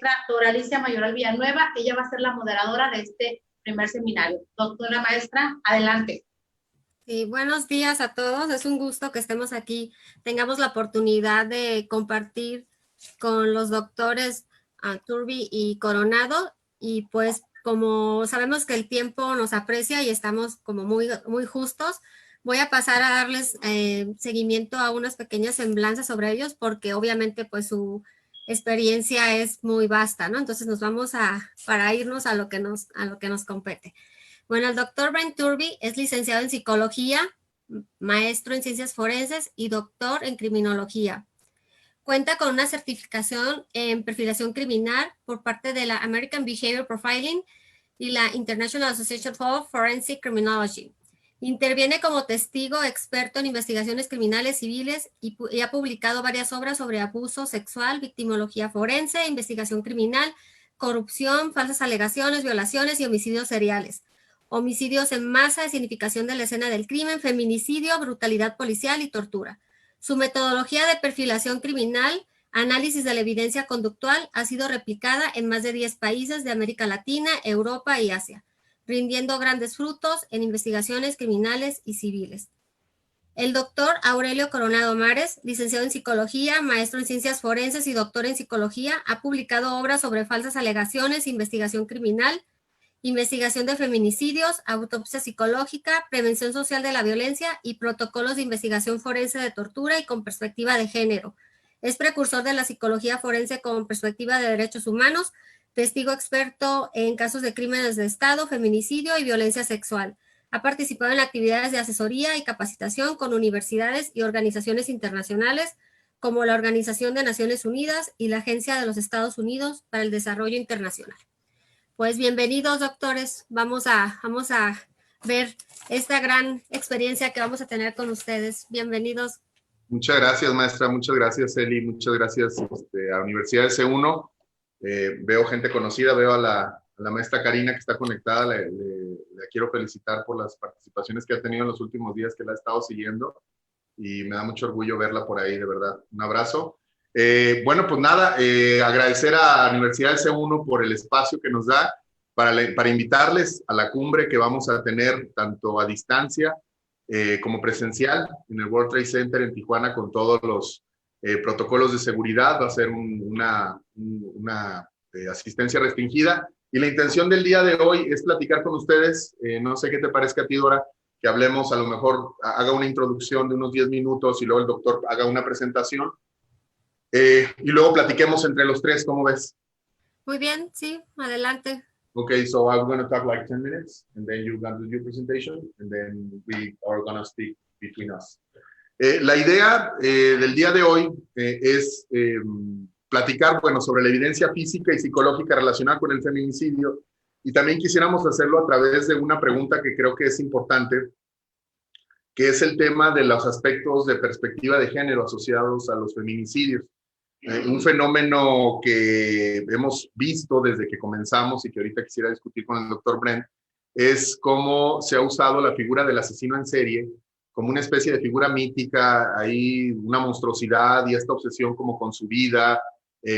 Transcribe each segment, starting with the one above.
maestra Dora Alicia Mayoral Villanueva. Ella va a ser la moderadora de este primer seminario. Doctora maestra, adelante. Sí, buenos días a todos. Es un gusto que estemos aquí, tengamos la oportunidad de compartir con los doctores Turbi y Coronado. Y pues como sabemos que el tiempo nos aprecia y estamos como muy justos, voy a pasar a darles seguimiento a unas pequeñas semblanzas sobre ellos, porque obviamente pues su experiencia es muy vasta, ¿no? Entonces nos vamos para irnos a lo que nos compete. Bueno, el doctor Brent Turbi es licenciado en psicología, maestro en ciencias forenses y doctor en criminología. Cuenta con una certificación en perfilación criminal por parte de la American Behavior Profiling y la International Association of Forensic Criminology. Interviene como testigo experto en investigaciones criminales civiles y ha publicado varias obras sobre abuso sexual, victimología forense, investigación criminal, corrupción, falsas alegaciones, violaciones y homicidios seriales. Homicidios en masa, significación de la escena del crimen, feminicidio, brutalidad policial y tortura. Su metodología de perfilación criminal, análisis de la evidencia conductual, ha sido replicada en más de 10 países de América Latina, Europa y Asia, rindiendo grandes frutos en investigaciones criminales y civiles. El doctor Aurelio Coronado Mares, licenciado en psicología, maestro en ciencias forenses y doctor en psicología, ha publicado obras sobre falsas alegaciones, investigación criminal, investigación de feminicidios, autopsia psicológica, prevención social de la violencia y protocolos de investigación forense de tortura y con perspectiva de género. Es precursor de la psicología forense con perspectiva de derechos humanos, testigo experto en casos de crímenes de Estado, feminicidio y violencia sexual. Ha participado en actividades de asesoría y capacitación con universidades y organizaciones internacionales como la Organización de Naciones Unidas y la Agencia de los Estados Unidos para el Desarrollo Internacional. Pues bienvenidos, doctores. Vamos a ver esta gran experiencia que vamos a tener con ustedes. Bienvenidos. Muchas gracias, maestra. Muchas gracias, Eli. Muchas gracias a la Universidad de C1. Veo gente conocida, veo a la maestra Karina que está conectada. La quiero felicitar por las participaciones que ha tenido en los últimos días, que la he estado siguiendo. Y me da mucho orgullo verla por ahí, de verdad. Un abrazo. Bueno, pues nada, agradecer a la Universidad del C1 por el espacio que nos da para invitarles a la cumbre que vamos a tener tanto a distancia como presencial en el World Trade Center en Tijuana con todos los protocolos de seguridad. Va a ser una asistencia restringida y la intención del día de hoy es platicar con ustedes, no sé qué te parezca a ti, Dora, que hablemos, a lo mejor haga una introducción de unos 10 minutos y luego el doctor haga una presentación. Y luego platiquemos entre los tres, ¿cómo ves? Muy bien, sí, adelante. Okay, so I'm going to talk like 10 minutes, and then you're going to do your presentation, and then we are going to speak between us. La idea del día de hoy es platicar, bueno, sobre la evidencia física y psicológica relacionada con el feminicidio, y también quisiéramos hacerlo a través de una pregunta que creo que es importante, que es el tema de los aspectos de perspectiva de género asociados a los feminicidios. Un fenómeno que hemos visto desde que comenzamos y que ahorita quisiera discutir con el doctor Brent, es cómo se ha usado la figura del asesino en serie como una especie de figura mítica, hay una monstruosidad y esta obsesión como con su vida,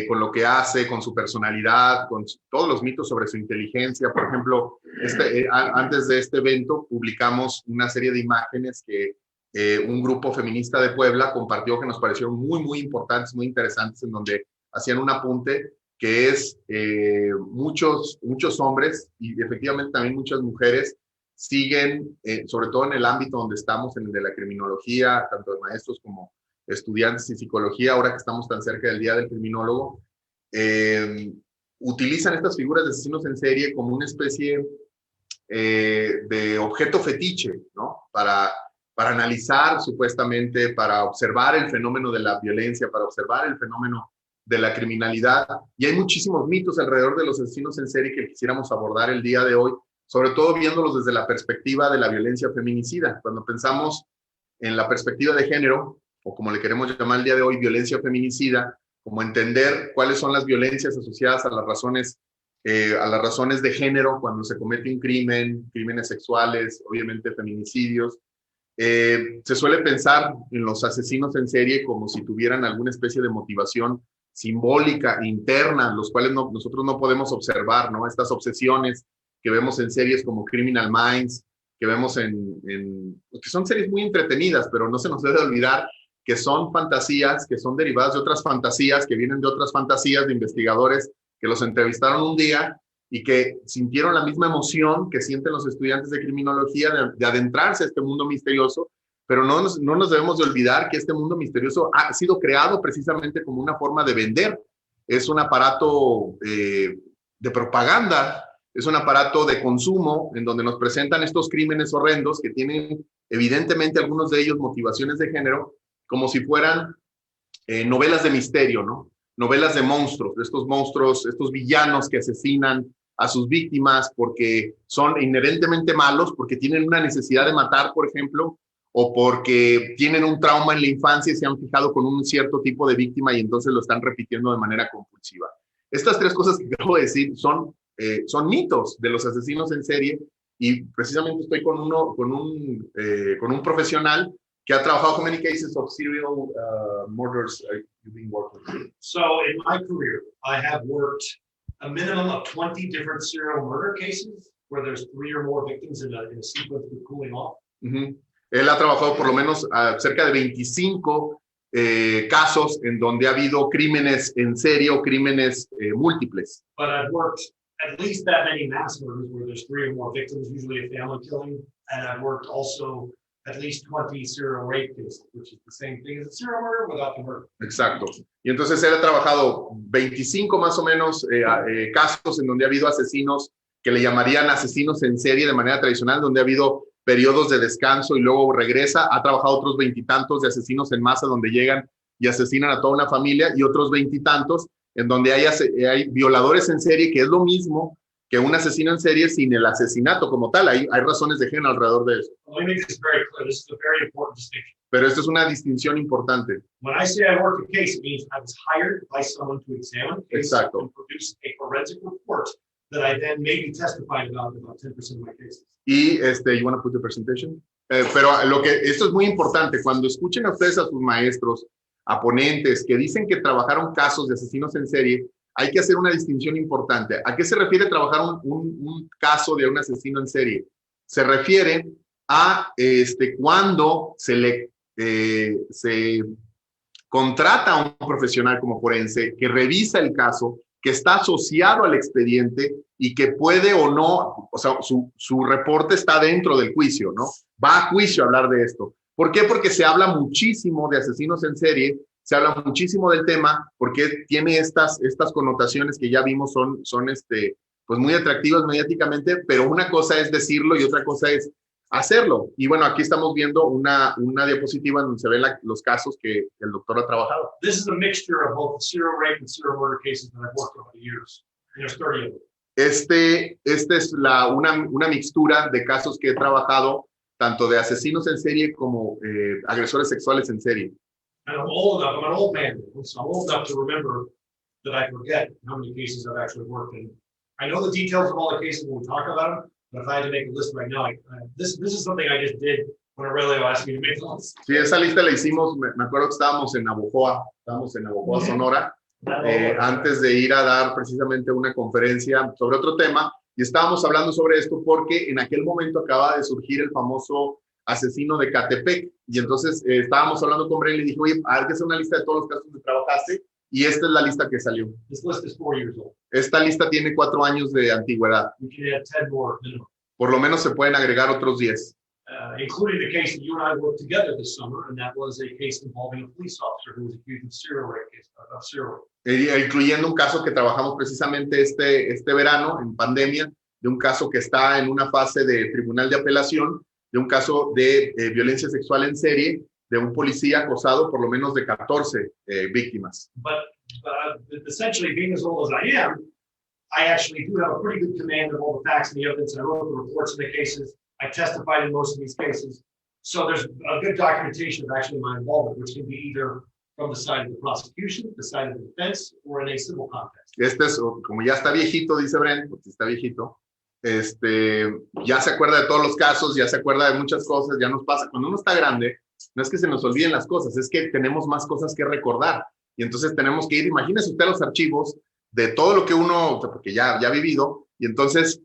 con lo que hace, con su personalidad, con todos los mitos sobre su inteligencia. Por ejemplo, antes de este evento publicamos una serie de imágenes que un grupo feminista de Puebla compartió que nos parecieron muy importantes, muy interesantes, en donde hacían un apunte que es muchos hombres y efectivamente también muchas mujeres siguen, sobre todo en el ámbito donde estamos, en el de la criminología, tanto de maestros como estudiantes en psicología, ahora que estamos tan cerca del Día del Criminólogo, utilizan estas figuras de asesinos en serie como una especie de objeto fetiche, ¿no? Para analizar supuestamente, para observar el fenómeno de la violencia, para observar el fenómeno de la criminalidad. Y hay muchísimos mitos alrededor de los asesinos en serie que quisiéramos abordar el día de hoy, sobre todo viéndolos desde la perspectiva de la violencia feminicida. Cuando pensamos en la perspectiva de género, o como le queremos llamar el día de hoy, violencia feminicida, como entender cuáles son las violencias asociadas a las razones de género cuando se comete un crimen, crímenes sexuales, obviamente feminicidios. Se suele pensar en los asesinos en serie como si tuvieran alguna especie de motivación simbólica, interna, los cuales nosotros no podemos observar, ¿no? Estas obsesiones que vemos en series como Criminal Minds, que vemos que son series muy entretenidas, pero no se nos debe olvidar que son fantasías, que son derivadas de otras fantasías, que vienen de otras fantasías de investigadores que los entrevistaron un día y que sintieron la misma emoción que sienten los estudiantes de criminología de adentrarse a este mundo misterioso, pero no nos debemos de olvidar que este mundo misterioso ha sido creado precisamente como una forma de vender. Es un aparato de propaganda, es un aparato de consumo en donde nos presentan estos crímenes horrendos que tienen evidentemente algunos de ellos motivaciones de género, como si fueran novelas de misterio, ¿no? Novelas de monstruos, estos villanos que asesinan a sus víctimas porque son inherentemente malos, porque tienen una necesidad de matar, por ejemplo, o porque tienen un trauma en la infancia y se han fijado con un cierto tipo de víctima y entonces lo están repitiendo de manera compulsiva. Estas tres cosas que acabo de decir son mitos de los asesinos en serie y precisamente estoy con un profesional que ha trabajado con many cases of serial murders you've been working with. So in my career, I have worked a minimum of 20 different serial murder cases where there's 3 or more victims in a sequence with cooling off. Uh-huh. Él ha trabajado por lo menos cerca de 25 casos en donde ha habido crímenes en serie o crímenes múltiples. But I've worked at least that many mass murders where there's 3 or more victims, usually a family killing, and I've worked also at least 20 serial rape cases, which is the same thing as a serial murder without the murder. Exacto. Y entonces él ha trabajado 25 más o menos casos en donde ha habido asesinos que le llamarían asesinos en serie de manera tradicional, donde ha habido periodos de descanso y luego regresa. Ha trabajado otros 20 y tantos de asesinos en masa donde llegan y asesinan a toda una familia y otros 20 y tantos en donde hay violadores en serie, que es lo mismo que un asesino en serie sin el asesinato como tal. Hay razones de género alrededor de eso. Let me make this very clear. This is a very important distinction. Pero esto es una distinción importante. When I say I worked a case, it means I was hired by someone to examine a case Exacto. and produce a forensic report that I then maybe testified about 10% of my cases. Y you want to put the presentation? Pero esto es muy importante. Cuando escuchen a ustedes a sus maestros, a ponentes que dicen que trabajaron casos de asesinos en serie, hay que hacer una distinción importante. ¿A qué se refiere trabajar un caso de un asesino en serie? Se refiere a cuando se contrata a un profesional como forense que revisa el caso, que está asociado al expediente y que puede o no, o sea, su reporte está dentro del juicio, ¿no? Va a juicio a hablar de esto. ¿Por qué? Porque se habla muchísimo de asesinos en serie, se habla muchísimo del tema, porque tiene estas connotaciones que ya vimos son pues muy atractivas mediáticamente, pero una cosa es decirlo y otra cosa es hacerlo. Y bueno, aquí estamos viendo una diapositiva donde se ven los casos que el doctor ha trabajado. This is a mixture of both serial rape and serial murder cases that I've worked over the years. There's 30 of them. Esta es una mixtura de casos que he trabajado, tanto de asesinos en serie como agresores sexuales en serie. And I'm old enough, I'm an old man, so I'm old enough to remember that I forget how many cases I've actually worked in. I know the details of all the cases when we talk about them, but if I had to make a list right now, this is something I just did when Aurelio asked me to make a list. Sí, esa lista la hicimos, me acuerdo que estábamos en Navojoa, Sonora, antes de ir a dar precisamente una conferencia sobre otro tema, y estábamos hablando sobre esto porque en aquel momento acaba de surgir el famoso asesino de Catepec, y entonces estábamos hablando con Bren y le dije, oye, hay que hacer una lista de todos los casos que trabajaste, y esta es la lista que salió. This list is 4 years old. Esta lista tiene 4 años de antigüedad. We can add 10 more minimum. Por lo menos se pueden agregar otros 10. Including the case that you and I worked together this summer, and that was a case involving a police officer who was accused of serial rape. Incluyendo un caso que trabajamos precisamente este verano, en pandemia, de un caso que está en una fase de tribunal de apelación, de un caso de violencia sexual en serie, de un policía acosado por lo menos de 14 víctimas. But essentially, being as old as I am, I actually do have a pretty good command of all the facts and the evidence. I wrote the reports in the cases. I testified in most of these cases. So there's a good documentation of actually my involvement, which can be either from the side of the prosecution, the side of the defense, or in a civil context. Este es, como ya está viejito, dice Brent, porque está viejito, ya se acuerda de todos los casos, ya se acuerda de muchas cosas, ya nos pasa. Cuando uno está grande, no es que se nos olviden las cosas, es que tenemos más cosas que recordar. y entonces tenemos que ir, imagínese usted los archivos de todo lo que uno, porque ya ha vivido, y entonces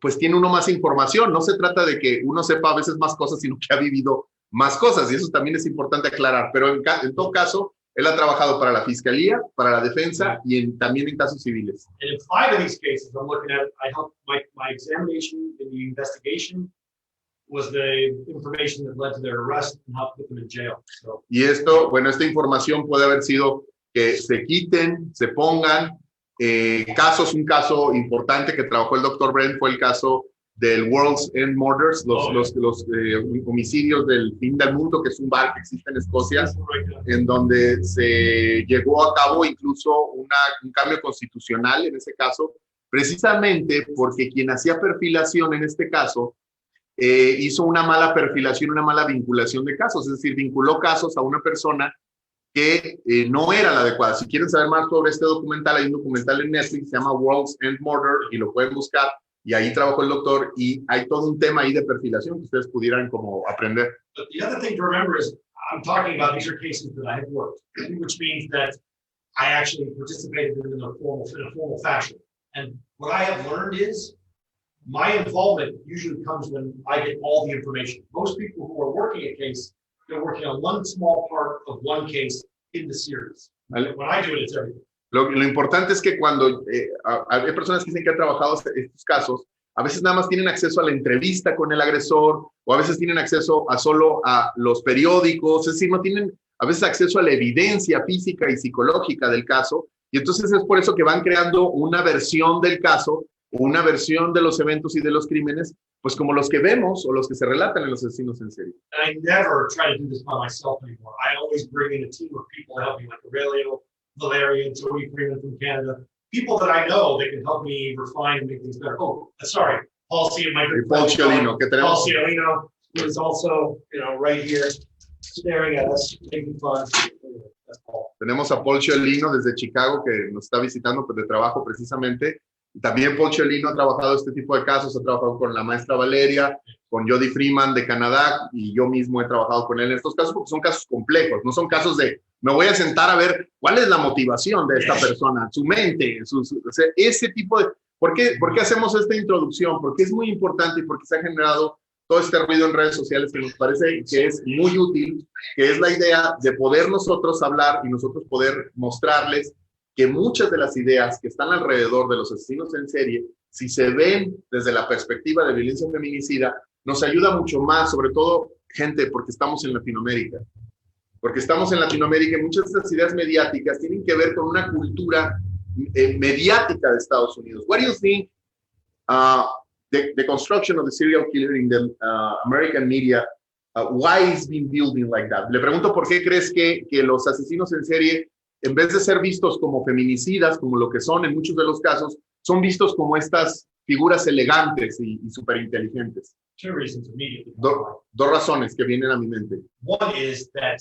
pues tiene uno más información. No se trata de que uno sepa a veces más cosas, sino que ha vivido más cosas, y eso también es importante aclarar. Pero en todo caso, él ha trabajado para la Fiscalía, para la Defensa y también en casos civiles. And in 5 of these cases, I'm looking at, I helped my examination in the investigation was the information that led to their arrest and helped put them in jail. So, Y esto, bueno, esta información puede haber sido que se quiten, se pongan casos. Un caso importante que trabajó el doctor Brent fue el caso del World's End Murders, los homicidios del fin del mundo, que es un bar que existe en Escocia, en donde se llevó a cabo incluso un cambio constitucional en ese caso, precisamente porque quien hacía perfilación en este caso hizo una mala perfilación, una mala vinculación de casos, es decir, vinculó casos a una persona que no era la adecuada. Si quieren saber más sobre este documental, hay un documental en Netflix, se llama World's End Murder, y lo pueden buscar, y ahí trabajó el doctor, y hay todo un tema ahí de perfilación que ustedes pudieran como aprender. but the other thing to remember is I'm talking about these are cases that I have worked, which means that I actually participated in them in a formal fashion. And what I have learned is my involvement usually comes when I get all the information. Most people who are working a case, they're working on one small part of one case in the series. Vale. When I do it, it's everything. Lo importante es que cuando hay personas que dicen que han trabajado estos casos, a veces nada más tienen acceso a la entrevista con el agresor, o a veces tienen acceso solo a los periódicos, es decir, no tienen a veces acceso a la evidencia física y psicológica del caso, y entonces es por eso que van creando una versión del caso, una versión de los eventos y de los crímenes, pues como los que vemos o los que se relatan en los asesinos en serie. And I never try to do this by myself anymore. I always bring in a team of people to help me, like Aurelio, Valeria, Joey Freeman from Canada, people that I know that can help me refine and make things better. Oh, sorry, Paul Ciolino, Paul Ciolino, que tenemos. Paul Ciolino, who is also, right here, staring at us, making fun. That's Paul. Tenemos a Paul Ciolino desde Chicago, que nos está visitando pues, de trabajo precisamente. También Paul Ciolino ha trabajado este tipo de casos, ha trabajado con la maestra Valeria, con Jody Freeman de Canadá, y yo mismo he trabajado con él en estos casos porque son casos complejos, no son casos de me voy a sentar a ver cuál es la motivación de esta persona, su mente, o sea, ese tipo de... ¿Por qué hacemos esta introducción? Porque es muy importante y porque se ha generado todo este ruido en redes sociales que nos parece que es muy útil, que es la idea de poder nosotros hablar y nosotros poder mostrarles que muchas de las ideas que están alrededor de los asesinos en serie, si se ven desde la perspectiva de violencia feminicida, nos ayuda mucho más, sobre todo, gente, porque estamos en Latinoamérica. Porque estamos en Latinoamérica y muchas de estas ideas mediáticas tienen que ver con una cultura mediática de Estados Unidos. What do you think the construction of the serial killer in the American media, why is being building like that? Le pregunto por qué crees que los asesinos en serie, en vez de ser vistos como feminicidas, como lo que son en muchos de los casos, son vistos como estas figuras elegantes y súper inteligentes. 2 reasons immediately. Dos razones que vienen a mi mente. One is that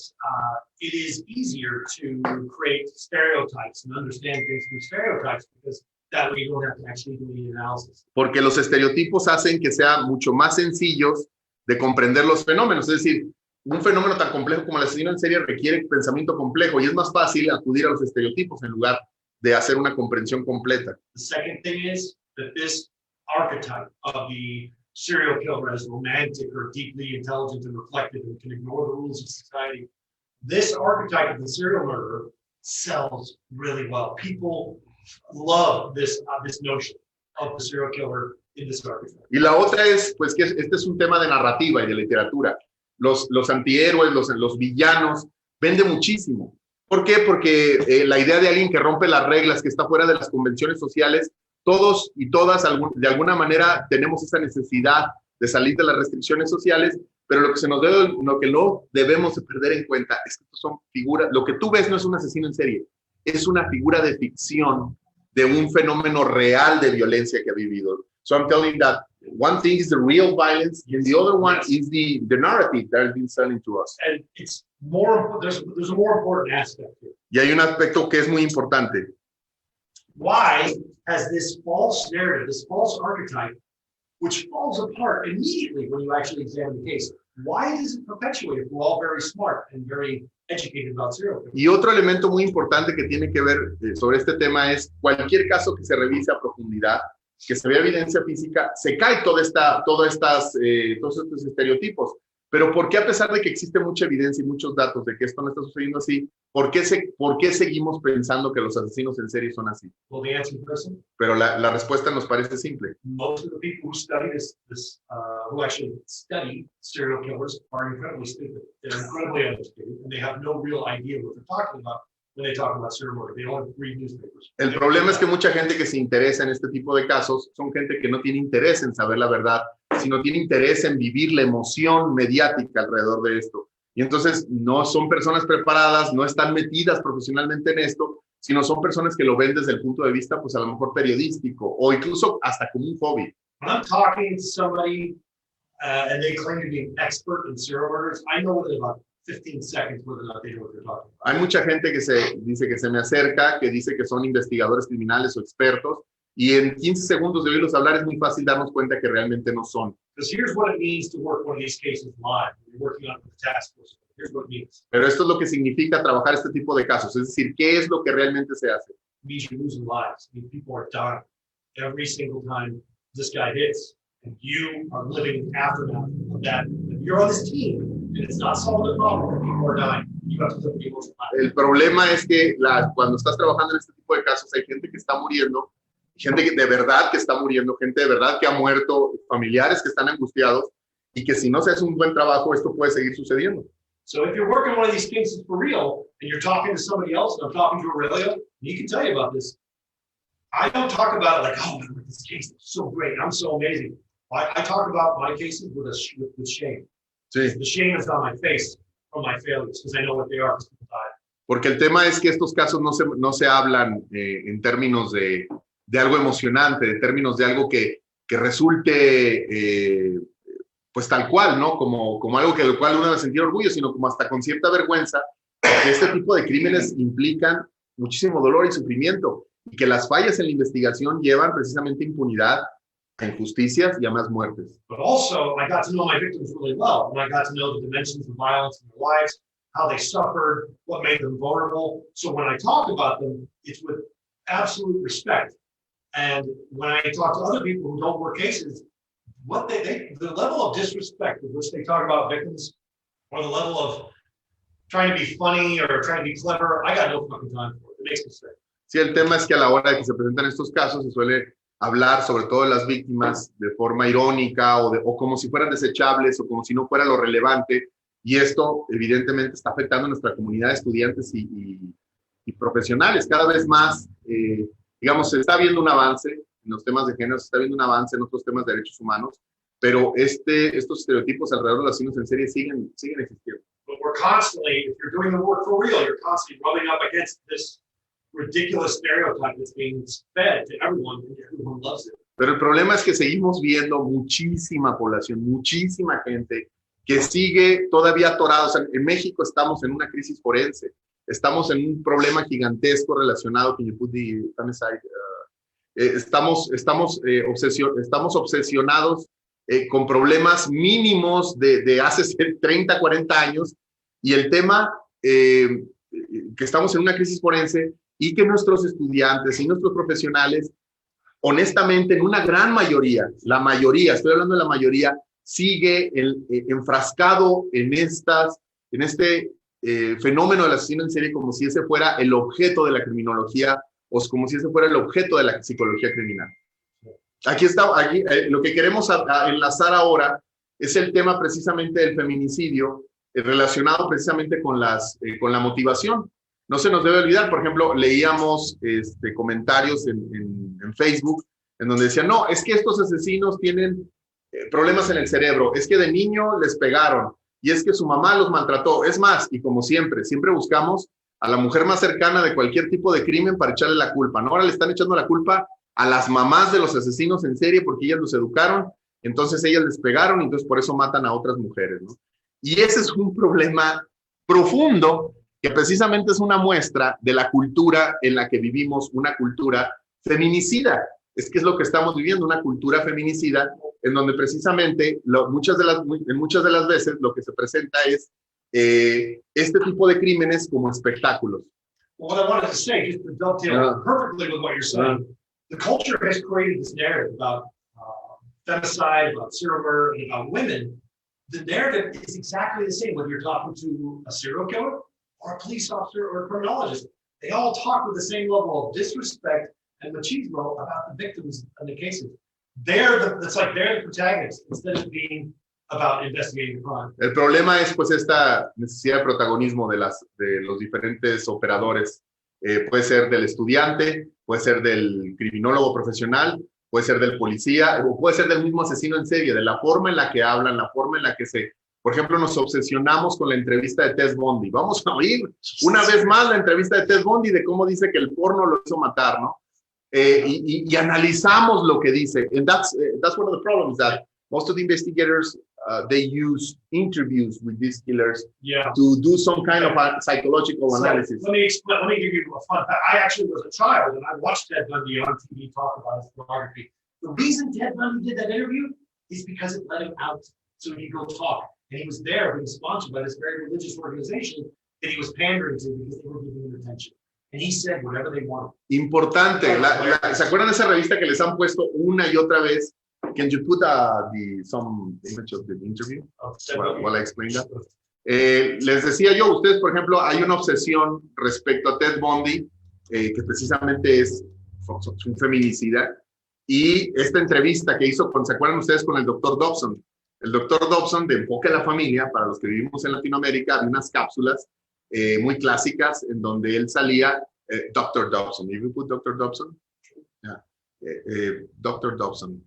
it is easier to create stereotypes and understand things through stereotypes because that way you don't have to actually do any analysis. Porque los estereotipos hacen que sean mucho más sencillos de comprender los fenómenos. Es decir, un fenómeno tan complejo como el asesino en serie requiere pensamiento complejo y es más fácil acudir a los estereotipos en lugar de hacer una comprensión completa. The second thing is that this archetype of the serial killer as romantic or deeply intelligent and reflective and can ignore the rules of society, this archetype of the serial murderer sells really well. People love this notion of the serial killer in this archetype. Y la otra es, pues, que este es un tema de narrativa y de literatura. Los antihéroes, los villanos, vende muchísimo. ¿Por qué? Porque la idea de alguien que rompe las reglas, que está fuera de las convenciones sociales, todos y todas de alguna manera tenemos esa necesidad de salir de las restricciones sociales, pero lo que no debemos de perder en cuenta es que estos son figuras, lo que tú ves no es un asesino en serie, es una figura de ficción de un fenómeno real de violencia que ha vivido. So I'm telling that one thing is the real violence, and the other one is the narrative that has been selling to us. And it's more, there's a more important aspect here. Y hay un aspecto que es muy importante. Why has this false narrative, this false archetype, which falls apart immediately when you actually examine the case. Why does it perpetuate if we're all very smart and very educated about serial killers? Y otro elemento muy importante que tiene que ver sobre este tema es cualquier caso que se revise a profundidad, que se vea evidencia física, se cae todos estos estereotipos. Pero ¿por qué, a pesar de que existe mucha evidencia y muchos datos de que esto no está sucediendo así, por qué seguimos pensando que los asesinos en serie son así? Well, the answer is Pero la respuesta nos parece simple. most of the people who study who actually study serial killers are incredibly stupid. They're incredibly uneducated, and they have no real idea what they're talking about when they talk about serial murder. They only read newspapers. El problema es que mucha gente que se interesa en este tipo de casos son gente que no tiene interés en saber la verdad, sino tiene interés en vivir la emoción mediática alrededor de esto. Y entonces no son personas preparadas, no están metidas profesionalmente en esto, sino son personas que lo ven desde el punto de vista, pues a lo mejor periodístico, o incluso hasta como un hobby. When I'm talking to somebody and they claim to be an expert in serial murders, I know within about 15 seconds whether or not they know what they're talking about. Hay mucha gente que dice que se me acerca, que dice que son investigadores criminales o expertos, y en 15 segundos de oírlos hablar es muy fácil darnos cuenta que realmente no son. Because here's what it means to work one of these cases live. You're working on it with the task force. Here's what it means. Pero esto es lo que significa trabajar este tipo de casos, es decir, ¿qué es lo que realmente se hace? It means you're losing lives. I mean, people are dying every single time this guy hits, and you are living aftermath of that. If you're on this team, and it's not solving the problem, people are dying. You have to put people's lives. El problema es que cuando estás trabajando en este tipo de casos hay gente que está muriendo, gente que de verdad que está muriendo, gente de verdad que ha muerto, familiares que están angustiados, y que si no se hace un buen trabajo esto puede seguir sucediendo. So if you're working one of these cases for real, and you're talking to somebody else, and I'm talking to Aurelio, and he can tell you about this. I don't talk about it like, oh, this case is so great, I'm so amazing. I talk about my cases with shame. Sí. The shame is on my face from my failures, because I know what they are, because people died. Porque el tema es que estos casos no se hablan en términos de algo emocionante, de términos de algo que resulte pues tal cual, ¿no? Como algo que del cual uno debe sentir orgullo, sino como hasta con cierta vergüenza, porque este tipo de crímenes implican muchísimo dolor y sufrimiento, y que las fallas en la investigación llevan precisamente a impunidad, a injusticias y a más muertes. But also, I got to know my victims really well, and I got to know the dimensions of violence in their lives, how they suffered, what made them vulnerable. So when I talk about them, it's with absolute respect. And when I talk to other people who don't work cases, the level of disrespect with which they talk about victims, or the level of trying to be funny or trying to be clever, I got no fucking time for it. It makes me sick. Sí, el tema es que a la hora de que se presentan estos casos se suele hablar sobre todo de las víctimas de forma irónica o como si fueran desechables o como si no fuera lo relevante, y esto evidentemente está afectando a nuestra comunidad de estudiantes y profesionales. Cada vez más, digamos, se está viendo un avance en los temas de género, se está viendo un avance en otros temas de derechos humanos, pero estos estereotipos alrededor de los asesinos en serie siguen existiendo. But we're constantly, if you're doing the work for real, you're constantly rubbing up against this ridiculous stereotype that's being fed to everyone, and everyone loves it. Pero el problema es que seguimos viendo muchísima población, muchísima gente que sigue todavía atorada. O sea, en México estamos en una crisis forense, estamos en un problema gigantesco relacionado con estamos obsesionados con problemas mínimos de hace 30, 40 años, y el tema que estamos en una crisis forense y que nuestros estudiantes y nuestros profesionales, honestamente, en una gran mayoría, la mayoría, estoy hablando de la mayoría, sigue enfrascado en este fenómeno del asesino en serie como si ese fuera el objeto de la criminología o como si ese fuera el objeto de la psicología criminal. Aquí lo que queremos enlazar ahora es el tema precisamente del feminicidio, relacionado precisamente con la motivación. No se nos debe olvidar, por ejemplo, leíamos comentarios en Facebook en donde decían, no, es que estos asesinos tienen problemas en el cerebro, es que de niño les pegaron, y es que su mamá los maltrató. Es más, y como siempre buscamos a la mujer más cercana de cualquier tipo de crimen para echarle la culpa, ¿no? Ahora le están echando la culpa a las mamás de los asesinos en serie porque ellas los educaron, entonces ellas les pegaron y entonces por eso matan a otras mujeres, ¿no? Y ese es un problema profundo que precisamente es una muestra de la cultura en la que vivimos, una cultura feminicida. Es que es lo que estamos viviendo, una cultura feminicida en donde precisamente en muchas de las veces lo que se presenta es este tipo de crímenes como espectáculos. Well, what I wanted to say, just to dovetail perfectly with what you're saying, the culture has created this narrative about femicide, about serial murder, and about women. The narrative is exactly the same whether you're talking to a serial killer or a police officer or a criminologist. They all talk with the same level of disrespect and machismo about the victims in the cases. It's like they're the protagonists instead of being about investigating the crime. El problema es pues esta necesidad de protagonismo de los diferentes operadores. Puede ser del estudiante, puede ser del criminólogo profesional, puede ser del policía, o puede ser del mismo asesino en serie, de la forma en la que hablan, la forma en la que por ejemplo, nos obsesionamos con la entrevista de Ted Bundy. Vamos a oír una vez más la entrevista de Ted Bundy de cómo dice que el porno lo hizo matar, ¿no? Y analizamos lo que dice. And that's one of the problems, that most of the investigators, they use interviews with these killers to do some kind of a psychological analysis. Let me give you a fun fact. I actually was a child and I watched Ted Bundy on TV talk about his pornography. The reason Ted Bundy did that interview is because it let him out so he could go talk. And he was there being sponsored by this very religious organization that he was pandering to because they were giving him attention. And he said whatever they wanted. Importante. ¿Se acuerdan de esa revista que les han puesto una y otra vez? Can you put some image of the interview while I explain that? Les decía yo, ustedes, por ejemplo, hay una obsesión respecto a Ted Bundy, que precisamente es un feminicida, y esta entrevista que hizo, ¿se acuerdan ustedes con el Dr. Dobson? El Dr. Dobson de Enfoque a la Familia, para los que vivimos en Latinoamérica, había unas cápsulas muy clásicas en donde él salía, Dr. Dobson. If you put Dr. Dobson? Yeah. Dr. Dobson.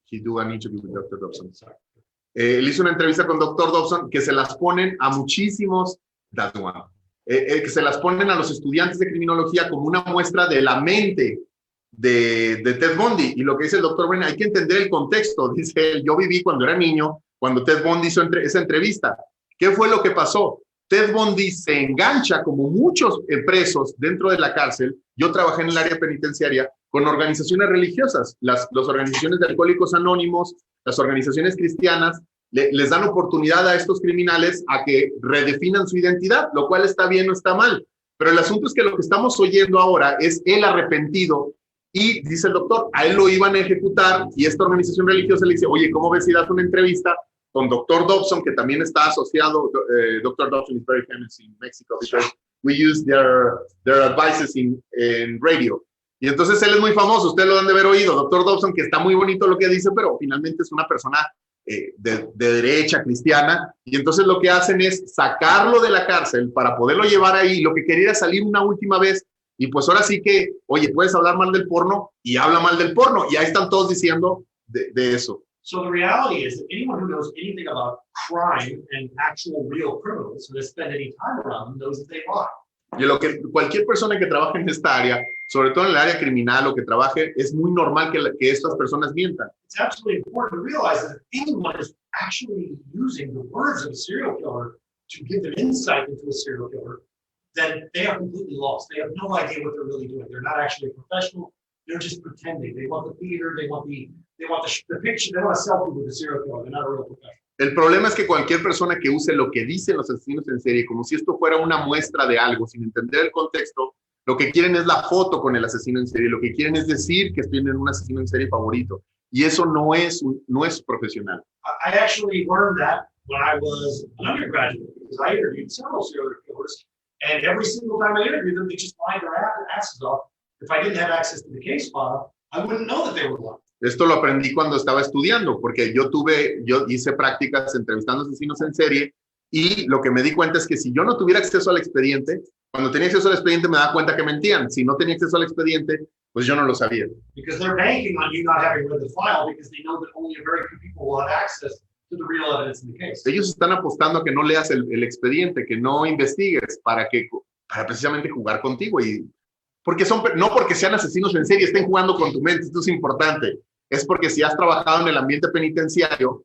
He do an interview with Dr. Dobson. Él hizo una entrevista con Dr. Dobson que se las ponen a muchísimos, that one, que se las ponen a los estudiantes de criminología como una muestra de la mente de Ted Bundy. Y lo que dice el doctor Brennan, hay que entender el contexto. Dice él, yo viví cuando era niño, cuando Ted Bundy hizo esa entrevista. ¿Qué fue lo que pasó? Ted Bundy se engancha, como muchos presos dentro de la cárcel. Yo trabajé en el área penitenciaria con organizaciones religiosas, las organizaciones de Alcohólicos Anónimos, las organizaciones cristianas, les dan oportunidad a estos criminales a que redefinan su identidad, lo cual está bien o está mal. Pero el asunto es que lo que estamos oyendo ahora es él arrepentido. Y dice el doctor, a él lo iban a ejecutar y esta organización religiosa le dice, oye, ¿cómo ves si das una entrevista con Dr. Dobson, que también está asociado? Dr. Dobson is very famous in Mexico because we use their advices in radio. Y entonces él es muy famoso, ustedes lo han de haber oído, Dr. Dobson, que está muy bonito lo que dice, pero finalmente es una persona de derecha, cristiana, y entonces lo que hacen es sacarlo de la cárcel para poderlo llevar ahí. Lo que quería era salir una última vez. Y pues ahora sí que, oye, puedes hablar mal del porno y habla mal del porno. Y ahí están todos diciendo de eso. So the reality is that anyone who knows anything about crime and actual real criminals who has spent any time around them knows that they lie. Y lo que cualquier persona que trabaje en esta área, sobre todo en el área criminal o que trabaje, es muy normal que estas personas mientan. It's absolutely important to realize that if anyone is actually using the words of a serial killer to give them insight into a serial killer, then they are completely lost. They have no idea what they're really doing. They're not actually a professional. They're just pretending. They want the theater. They want the picture. They want a selfie with a serial killer. They're not a real professional. El problema es que cualquier persona que use lo que dicen los asesinos en serie, como si esto fuera una muestra de algo, sin entender el contexto, lo que quieren es la foto con el asesino en serie. Lo que quieren es decir que tienen un asesino en serie favorito. Y eso no es profesional. I actually learned that when I was an undergraduate because I interviewed several serial killers. And every single time I interviewed them, they just lied their asses off. If I didn't have access to the case file, I wouldn't know that they were lying. Esto lo aprendí cuando estaba estudiando, porque yo hice prácticas entrevistando asesinos en serie, y lo que me di cuenta es que si yo no tuviera acceso al expediente, cuando tenía acceso al expediente me daba cuenta que mentían. Si no tenía acceso al expediente, pues yo no lo sabía. Because they're banking on you not having read the file because they know that only a very few people will have access to the real evidence in the case. Ellos están apostando a que no leas el expediente, que no investigues para precisamente jugar contigo, y no porque sean asesinos en serie estén jugando con tu mente. Esto es importante. Es porque si has trabajado en el ambiente penitenciario,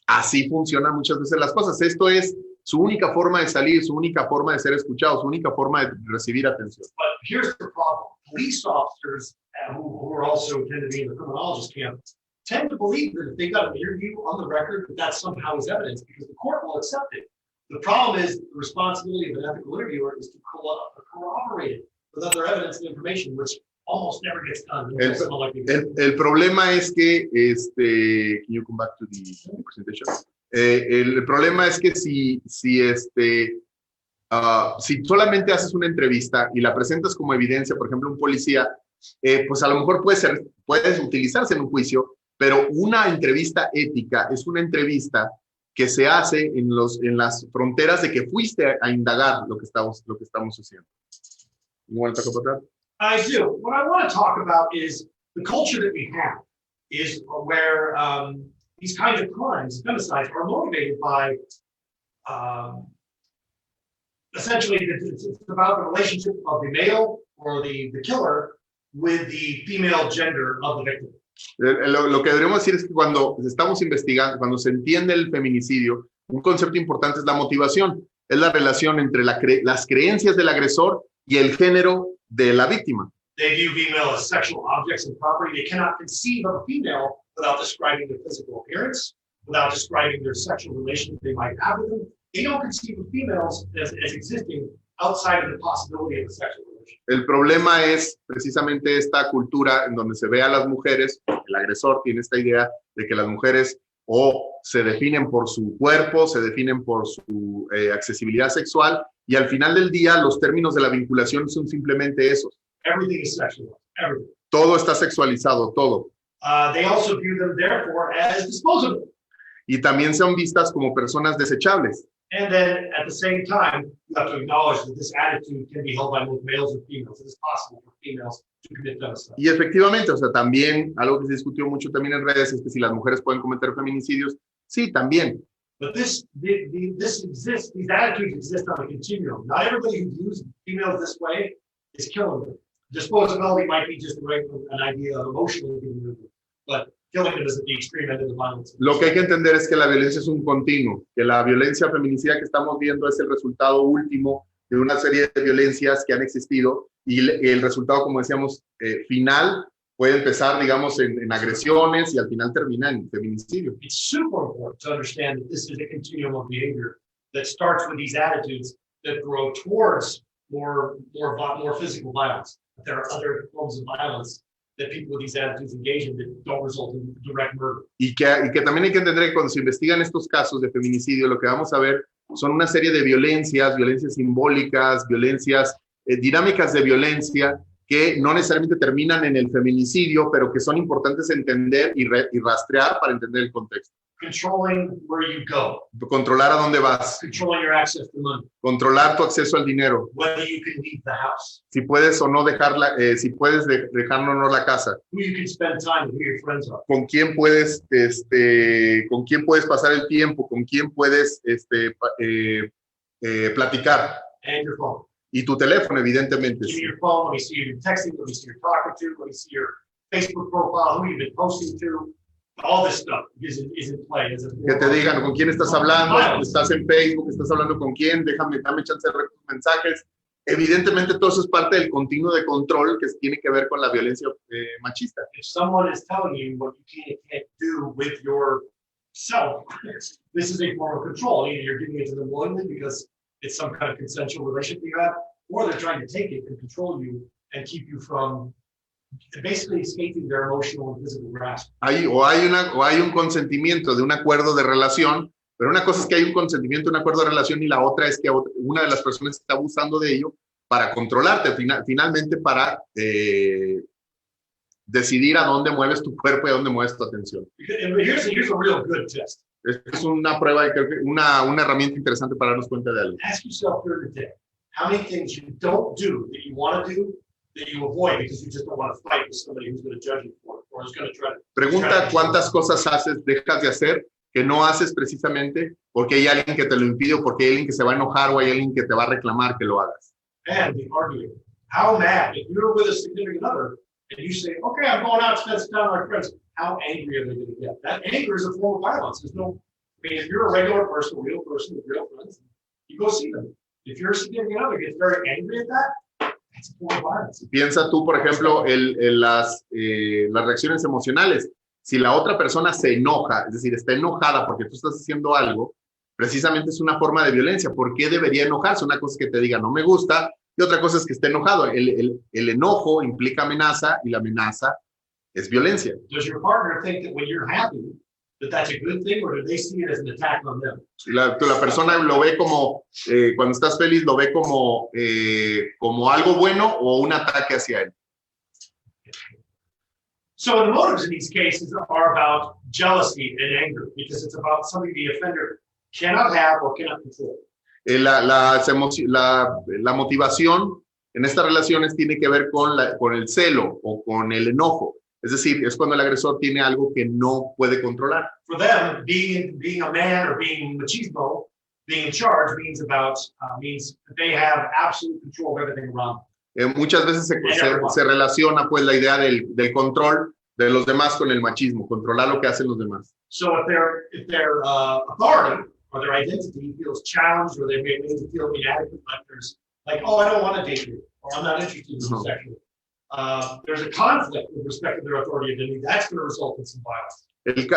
así funcionan muchas veces las cosas. Esto es su única forma de salir, su única forma de ser escuchado, su única forma de recibir atención. But here's the problem. Police officers who are also tend to be in the criminologist camp, tend to believe that if they got an interview on the record, that that somehow is evidence because the court will accept it. The problem is the responsibility of an ethical interviewer is to corroborate it with other evidence and information, which almost never gets done. El problema es que, can you come back to the presentation? El problema es que si solamente haces una entrevista y la presentas como evidencia, por ejemplo, un policía, pues a lo mejor puedes utilizarse en un juicio, pero una entrevista ética es una entrevista que se hace en las fronteras de que fuiste a indagar lo que estamos haciendo. You want to talk about that? I do. What I want to talk about is the culture that we have is where these kinds of crimes, femicides, are motivated by essentially it's about the relationship of the male or the killer with the female gender of the victim. Lo que deberíamos decir es que cuando estamos investigando, cuando se entiende el feminicidio, un concepto importante es la motivación, es la relación entre las creencias del agresor y el género de la víctima. They view female as sexual objects and property. They cannot conceive of a female without describing their physical appearance, without describing their sexual relations they might have with them. They don't conceive of females as existing outside of the possibility of a sexual relationship. El problema es precisamente esta cultura en donde se ve a las mujeres, el agresor tiene esta idea de que las mujeres o se definen por su cuerpo, se definen por su accesibilidad sexual, y al final del día los términos de la vinculación son simplemente esos. Everything is sexual. Everything. Todo está sexualizado, todo. They also view them, therefore, as disposable. Y también son vistas como personas desechables. And then, at the same time, you have to acknowledge that this attitude can be held by both males and females. It is possible for females to commit femicide. Y efectivamente, o sea, también, algo que se discutió mucho también en redes es que si las mujeres pueden cometer feminicidios, sí, también. But this exists, these attitudes exist on a continuum. Not everybody who views females this way is killing them. Disposability might be just an idea of emotional being, but killing them is at the extreme end of the violence. Lo que hay que entender es que la violencia es un continuo, que la violencia feminicida que estamos viendo es el resultado último de una serie de violencias que han existido y el resultado, como decíamos, final puede empezar, digamos, en agresiones y al final termina en feminicidio. It's super important to understand that this is a continuum of behavior that starts with these attitudes that grow towards more physical violence. But there are other forms of violence that people with these attitudes engage in that don't result in direct murder. Y que también hay que entender que cuando se investigan estos casos de feminicidio, lo que vamos a ver son una serie de violencias simbólicas, violencias, dinámicas de violencia que no necesariamente terminan en el feminicidio, pero que son importantes entender y rastrear para entender el contexto. Controlling where you go. Controlar a dónde vas. Controlling your access to money. Controlar tu acceso al dinero. Whether you can leave the house. Si puedes o no dejarla, si puedes dejar o no la casa. Who you can spend time with, who your friends are. Con quién puedes pasar el tiempo, con quién puedes platicar. And your phone. Y tu teléfono, evidentemente. Give me your phone, let me see who you're texting, let me see who you're talking to, let me see your Facebook profile, who you've been posting to. All this stuff is in play. Que te digan con quién estás hablando, estás en Facebook, estás hablando con quién, dame chance de ver tus mensajes. Evidentemente todo eso es parte del continuo de control que tiene que ver con la violencia machista. If someone is telling you what you can and can't do with yourself, this is a form of control. Either you're giving it to them willingly because it's some kind of consensual relationship you have, or they're trying to take it and control you and keep you from basically escaping their emotional and physical grasp. Hay un consentimiento de un acuerdo de relación, pero una cosa es que hay un consentimiento, un acuerdo de relación, y la otra es que una de las personas está abusando de ello para controlarte, finalmente para decidir a dónde mueves tu cuerpo y a dónde mueves tu atención. Here's a real good test. Es una prueba, una herramienta interesante para darnos cuenta de algo. Ask yourself during the day, how many things you don't do that you want to do that you avoid because you just don't want to fight with somebody who's going to judge you for it or is going to try to. Pregunta cuántas cosas dejas de hacer que no haces precisamente porque hay alguien que te lo impide, o porque hay alguien que se va a enojar, o hay alguien que te va a reclamar que lo hagas. And the arguing. How mad, if you're with a significant other and you say, okay, I'm going out to spend some time with my friends, how angry are they going to get? That anger is a form of violence. There's no, I mean, if you're a regular person, a real person with real friends, you go see them. If your significant other gets very angry at that, that's a form of violence. Piensa tú, por ejemplo, las reacciones emocionales. si la otra persona se enoja, es decir, está enojada porque tú estás haciendo algo, precisamente es una forma de violencia. ¿Por qué debería enojarse? Una cosa es que te diga no me gusta y otra cosa es que esté enojado. El enojo implica amenaza y la amenaza es violencia. Does your partner think that when you're happy, that that's a good thing, or do they see it as an attack on them? La persona lo ve como, cuando estás feliz, lo ve como algo bueno o un ataque hacia él. So the motives in these cases are about jealousy and anger, because it's about something the offender cannot have or cannot control. La motivación en estas relaciones tiene que ver con el celo o con el enojo. Es decir, es cuando el agresor tiene algo que no puede controlar. For them, being a man or being machismo, being in charge means that they have absolute control of everything around them. Muchas veces se relaciona pues la idea del control de los demás con el machismo, controlar lo que hacen los demás. So if their authority or their identity feels challenged, or they may feel inadequate, like, oh, I don't want to date you, or I'm not interested in you sexually. There's a conflict with respect to their authority identity. That's going to result in some violence.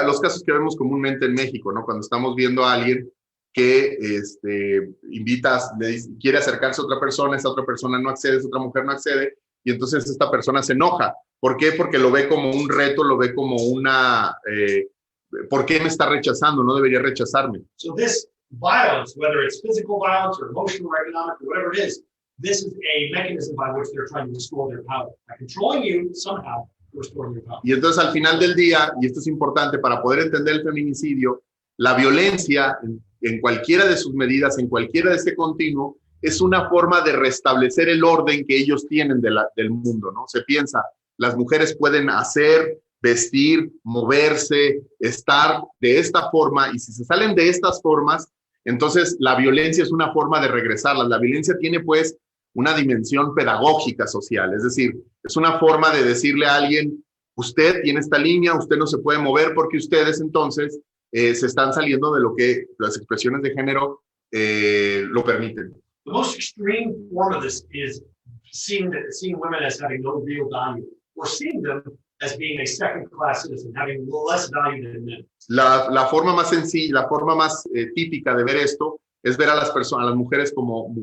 Los casos que vemos comúnmente en México, ¿no? Cuando estamos viendo a alguien que quiere acercarse a otra persona, esa otra persona no accede, esa otra mujer no accede, y entonces esta persona se enoja. ¿Por qué? Porque lo ve como un reto, lo ve como ¿por qué me está rechazando? No debería rechazarme. So this violence, whether it's physical violence or emotional or economic or whatever it is, this is a mechanism by which they're trying to restore their power. By controlling you, somehow, restoring your power. Y entonces al final del día, y esto es importante para poder entender el feminicidio, la violencia en cualquiera de sus medidas, en cualquiera de este continuo, es una forma de restablecer el orden que ellos tienen del mundo, ¿no? Se piensa, las mujeres pueden hacer, vestir, moverse, estar de esta forma, y si se salen de estas formas, entonces la violencia es una forma de regresarlas. La violencia tiene pues una dimensión pedagógica social, es decir, es una forma de decirle a alguien, usted tiene esta línea, usted no se puede mover porque ustedes entonces se están saliendo de lo que las expresiones de género lo permiten. The most extreme form of this is seeing women as having no real value, or seeing them as being a second-class citizen, having less value than men. La forma más sencilla, la forma más típica de ver esto es ver a las mujeres como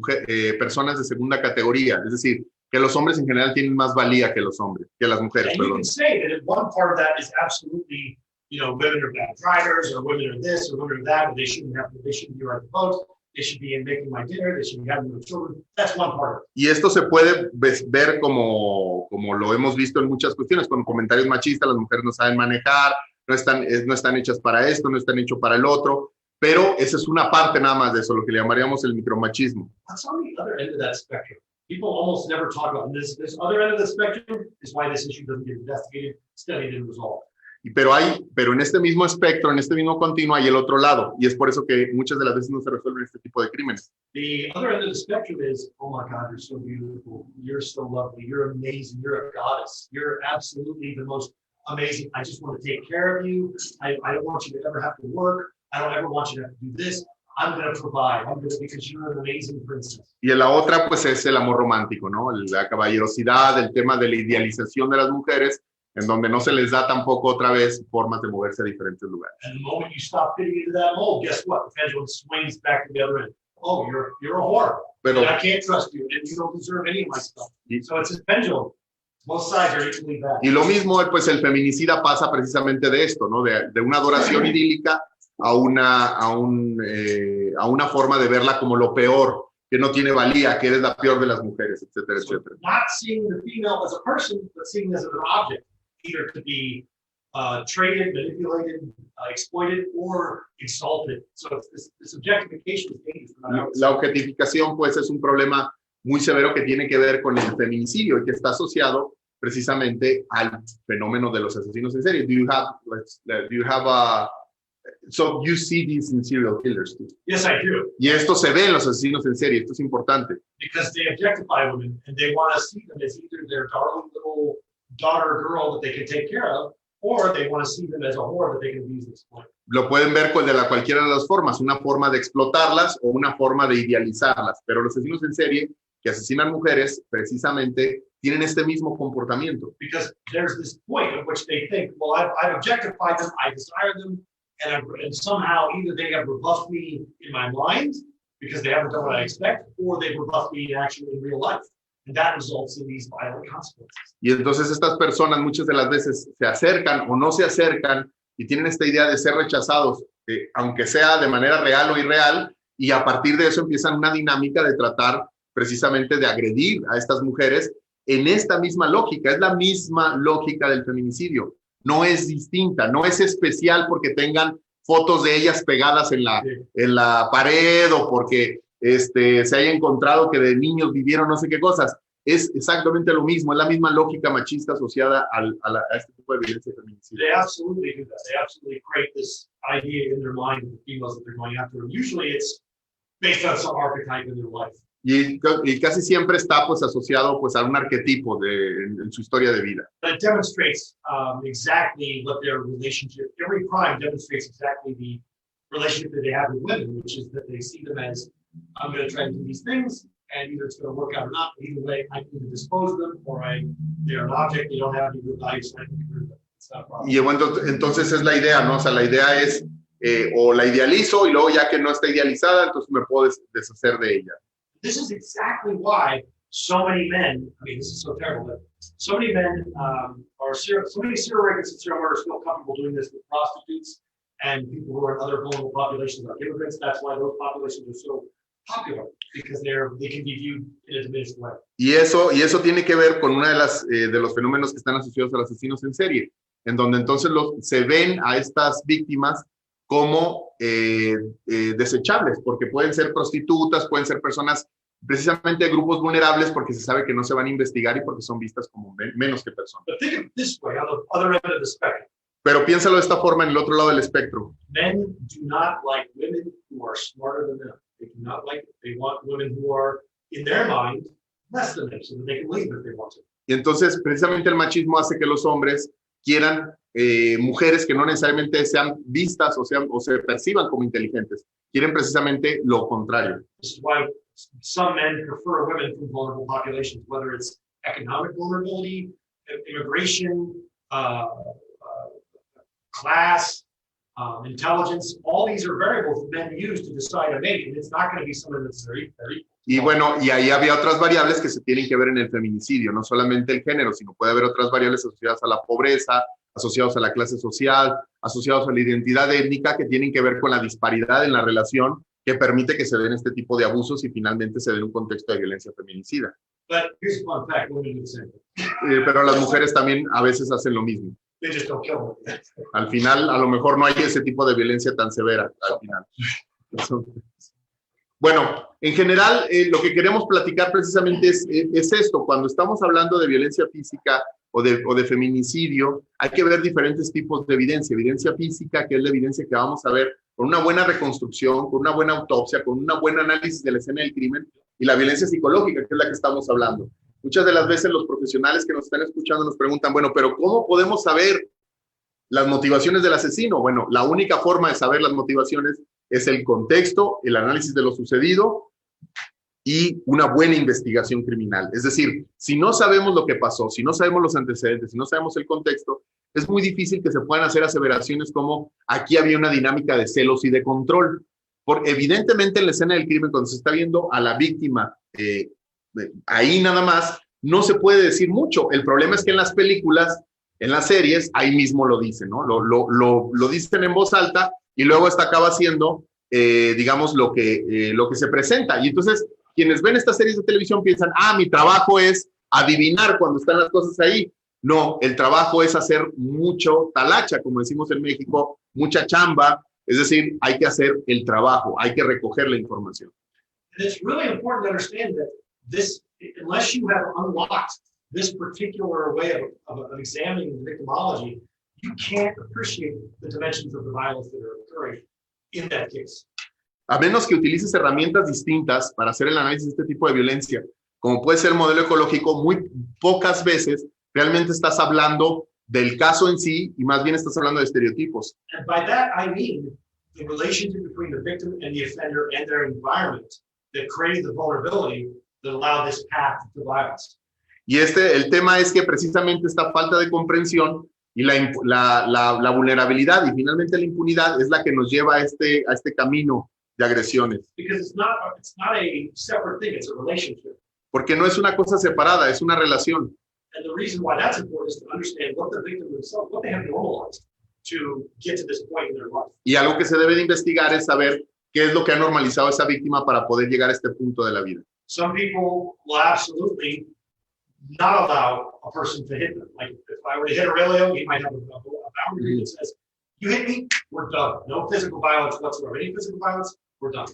personas de segunda categoría, es decir, que los hombres en general tienen más valía que las mujeres. And you can say that one part of that is absolutely, women are bad drivers, or women are this, or women are that, or they shouldn't be right to vote. They should be making my dinner, they should be having my children. That's one part of it. Y esto se puede ver como lo hemos visto en muchas cuestiones, con comentarios machistas, las mujeres no saben manejar, no están hechas para esto, no están hechos para el otro, pero esa es una parte nada más de eso, lo que le llamaríamos el micromachismo. That's on the other end of that spectrum. People almost never talk about this. This other end of the spectrum is why this issue doesn't get investigated, studied, and resolved. Pero en este mismo espectro, en este mismo continuo, hay el otro lado, y es por eso que muchas de las veces no se resuelven este tipo de crímenes. The other end of the spectrum is, oh my God, you're so beautiful, you're so lovely, you're amazing, you're a goddess, you're absolutely the most amazing. I just want to take care of you. I don't want you to ever have to work. I don't ever want you to have to do this. I'm going to provide. I'm just because you're an amazing princess. Y la otra, pues, es el amor romántico, ¿no? La caballerosidad, el tema de la idealización de las mujeres, en donde no se les da tampoco otra vez formas de moverse a diferentes lugares. And the moment you stop fitting into that mold, guess what? The pendulum swings back to the other end. Oh, you're a whore. Pero, and I can't trust you, and you don't deserve any of my stuff. So it's a pendulum. Both sides are equally bad. Y lo mismo, pues, el feminicida pasa precisamente de esto, ¿no? De una adoración idílica a una forma de verla como lo peor, que no tiene valía, que eres la peor de las mujeres, etcétera, So etcétera. not seeing the female as a person, but seeing it as an object, either to be traded, manipulated, exploited, or exalted. So this objectification is dangerous. La objetificación, pues, es un problema muy severo que tiene que ver con el feminicidio y que está asociado precisamente al fenómeno de los asesinos en serie. So you see these in serial killers too. Yes, I do. Y esto se ve en los asesinos en serie, esto es importante. Because they objectify women and they want to see them as either their darling little daughter or girl that they can take care of, or they want to see them as a whore that they can abuse and exploit. Lo pueden ver pues, de cualquiera de las formas, una forma de explotarlas o una forma de idealizarlas. Pero los asesinos en serie que asesinan mujeres precisamente tienen este mismo comportamiento. Because there's this point at which they think, well, I've objectified them, I desire them, and somehow either they have rebuffed me in my mind because they haven't done what I expect, or they've rebuffed me actually in real life. And that results in these violent consequences. Y entonces estas personas muchas de las veces se acercan o no se acercan y tienen esta idea de ser rechazados, aunque sea de manera real o irreal, y a partir de eso empiezan una dinámica de tratar precisamente de agredir a estas mujeres en esta misma lógica. Es la misma lógica del feminicidio. No es distinta, no es especial porque tengan fotos de ellas pegadas en la pared o porque se haya encontrado que de niños vivieron no sé qué cosas. Es exactamente lo mismo, es la misma lógica machista asociada a este tipo de violencia feminicidio. They absolutely do that. They absolutely create this idea in their mind of the females that they're going after. And usually it's based on some archetype in their life. Y casi siempre está pues asociado pues a un arquetipo en su historia de vida. But it demonstrates exactly what their relationship, every crime demonstrates exactly the relationship that they have with women, which is that they see them as, I'm going to try to do these things, and either it's going to work out or not. Either way, I can either dispose of them, or they're an object, they don't have any good value, so I can get rid of them. It's not a problem. Y bueno, entonces es la idea, ¿no? O sea, la idea es, o la idealizo, y luego ya que no está idealizada, entonces me puedo deshacer de ella. This is exactly why so many men, I mean, this is so terrible, but so many men so many serial rapists and serial murderers feel comfortable doing this with prostitutes and people who are in other vulnerable populations like immigrants. That's why those populations are so popular, because they can be viewed in a diminished way. Y eso tiene que ver con uno de los fenómenos que están asociados a los asesinos en serie, en donde entonces se ven a estas víctimas como desechables, porque pueden ser prostitutas, pueden ser personas precisamente grupos vulnerables porque se sabe que no se van a investigar y porque son vistas como menos que personas. But think of it this way, on the other end of the spectrum. Pero piénsalo de esta forma en el otro lado del espectro. Men do not like women who are smarter than them. They do not like it. They want women who are, in their mind, less than them, so that they can leave if they want to. Y entonces, precisamente el machismo hace que los hombres quieran mujeres que no necesariamente sean vistas o se perciban como inteligentes. Quieren precisamente lo contrario. This is why some men prefer women from vulnerable populations, whether it's economic vulnerability, immigration, class, intelligence. All these are variables that men use to decide a mate, and it's not going to be someone that's very equal. Y bueno, y ahí había otras variables que se tienen que ver en el feminicidio, no solamente el género, sino puede haber otras variables asociadas a la pobreza, asociados a la clase social, asociados a la identidad étnica, que tienen que ver con la disparidad en la relación que permite que se den este tipo de abusos y finalmente se den un contexto de violencia feminicida. But here's a fun fact, women do the same thing. Pero las mujeres también a veces hacen lo mismo. They just don't kill them. Al final, a lo mejor no hay ese tipo de violencia tan severa al final. Bueno, en general, lo que queremos platicar precisamente es esto. Cuando estamos hablando de violencia física o de feminicidio, hay que ver diferentes tipos de evidencia. Evidencia física, que es la evidencia que vamos a ver con una buena reconstrucción, con una buena autopsia, con un buen análisis de la escena del crimen, y la violencia psicológica, que es la que estamos hablando. Muchas de las veces los profesionales que nos están escuchando nos preguntan, bueno, pero ¿cómo podemos saber las motivaciones del asesino? Bueno, la única forma de saber las motivaciones es el contexto, el análisis de lo sucedido y una buena investigación criminal. Es decir, si no sabemos lo que pasó, si no sabemos los antecedentes, si no sabemos el contexto, es muy difícil que se puedan hacer aseveraciones como aquí había una dinámica de celos y de control. Porque evidentemente en la escena del crimen, cuando se está viendo a la víctima ahí nada más, no se puede decir mucho. El problema es que en las películas, en las series, ahí mismo lo dicen, ¿no? Lo dicen en voz alta y luego hasta acaba siendo, digamos, lo que se presenta. Y entonces, quienes ven estas series de televisión piensan, mi trabajo es adivinar cuando están las cosas ahí. No, el trabajo es hacer mucho talacha, como decimos en México, mucha chamba. Es decir, hay que hacer el trabajo, hay que recoger la información. And it's really important to understand that this, unless you have unlocked this particular way of examining the victimology, you can't appreciate the dimensions of the violence that are occurring in that case. A menos que utilices herramientas distintas para hacer el análisis de este tipo de violencia, como puede ser el modelo ecológico, muy pocas veces realmente estás hablando del caso en sí y más bien estás hablando de estereotipos. And by that I mean the relationship between the victim and the offender and their environment that created the vulnerability that allowed this path to violence. Y el tema es que precisamente esta falta de comprensión y la vulnerabilidad y finalmente la impunidad es la que nos lleva a este camino de agresiones. Because it's not a separate thing, it's a relationship. Porque no es una cosa separada, es una relación. And the reason why that's important is to understand what the victim themselves, what they have normalized to get to this point in their life. Y algo que se debe de investigar es saber qué es lo que ha normalizado esa víctima para poder llegar a este punto de la vida. Some people will absolutely not allow a person to hit them. Like if I were to hit Aurelio, he might have a boundary that says, you hit me, we're done. No physical violence whatsoever. Any physical violence, we're done.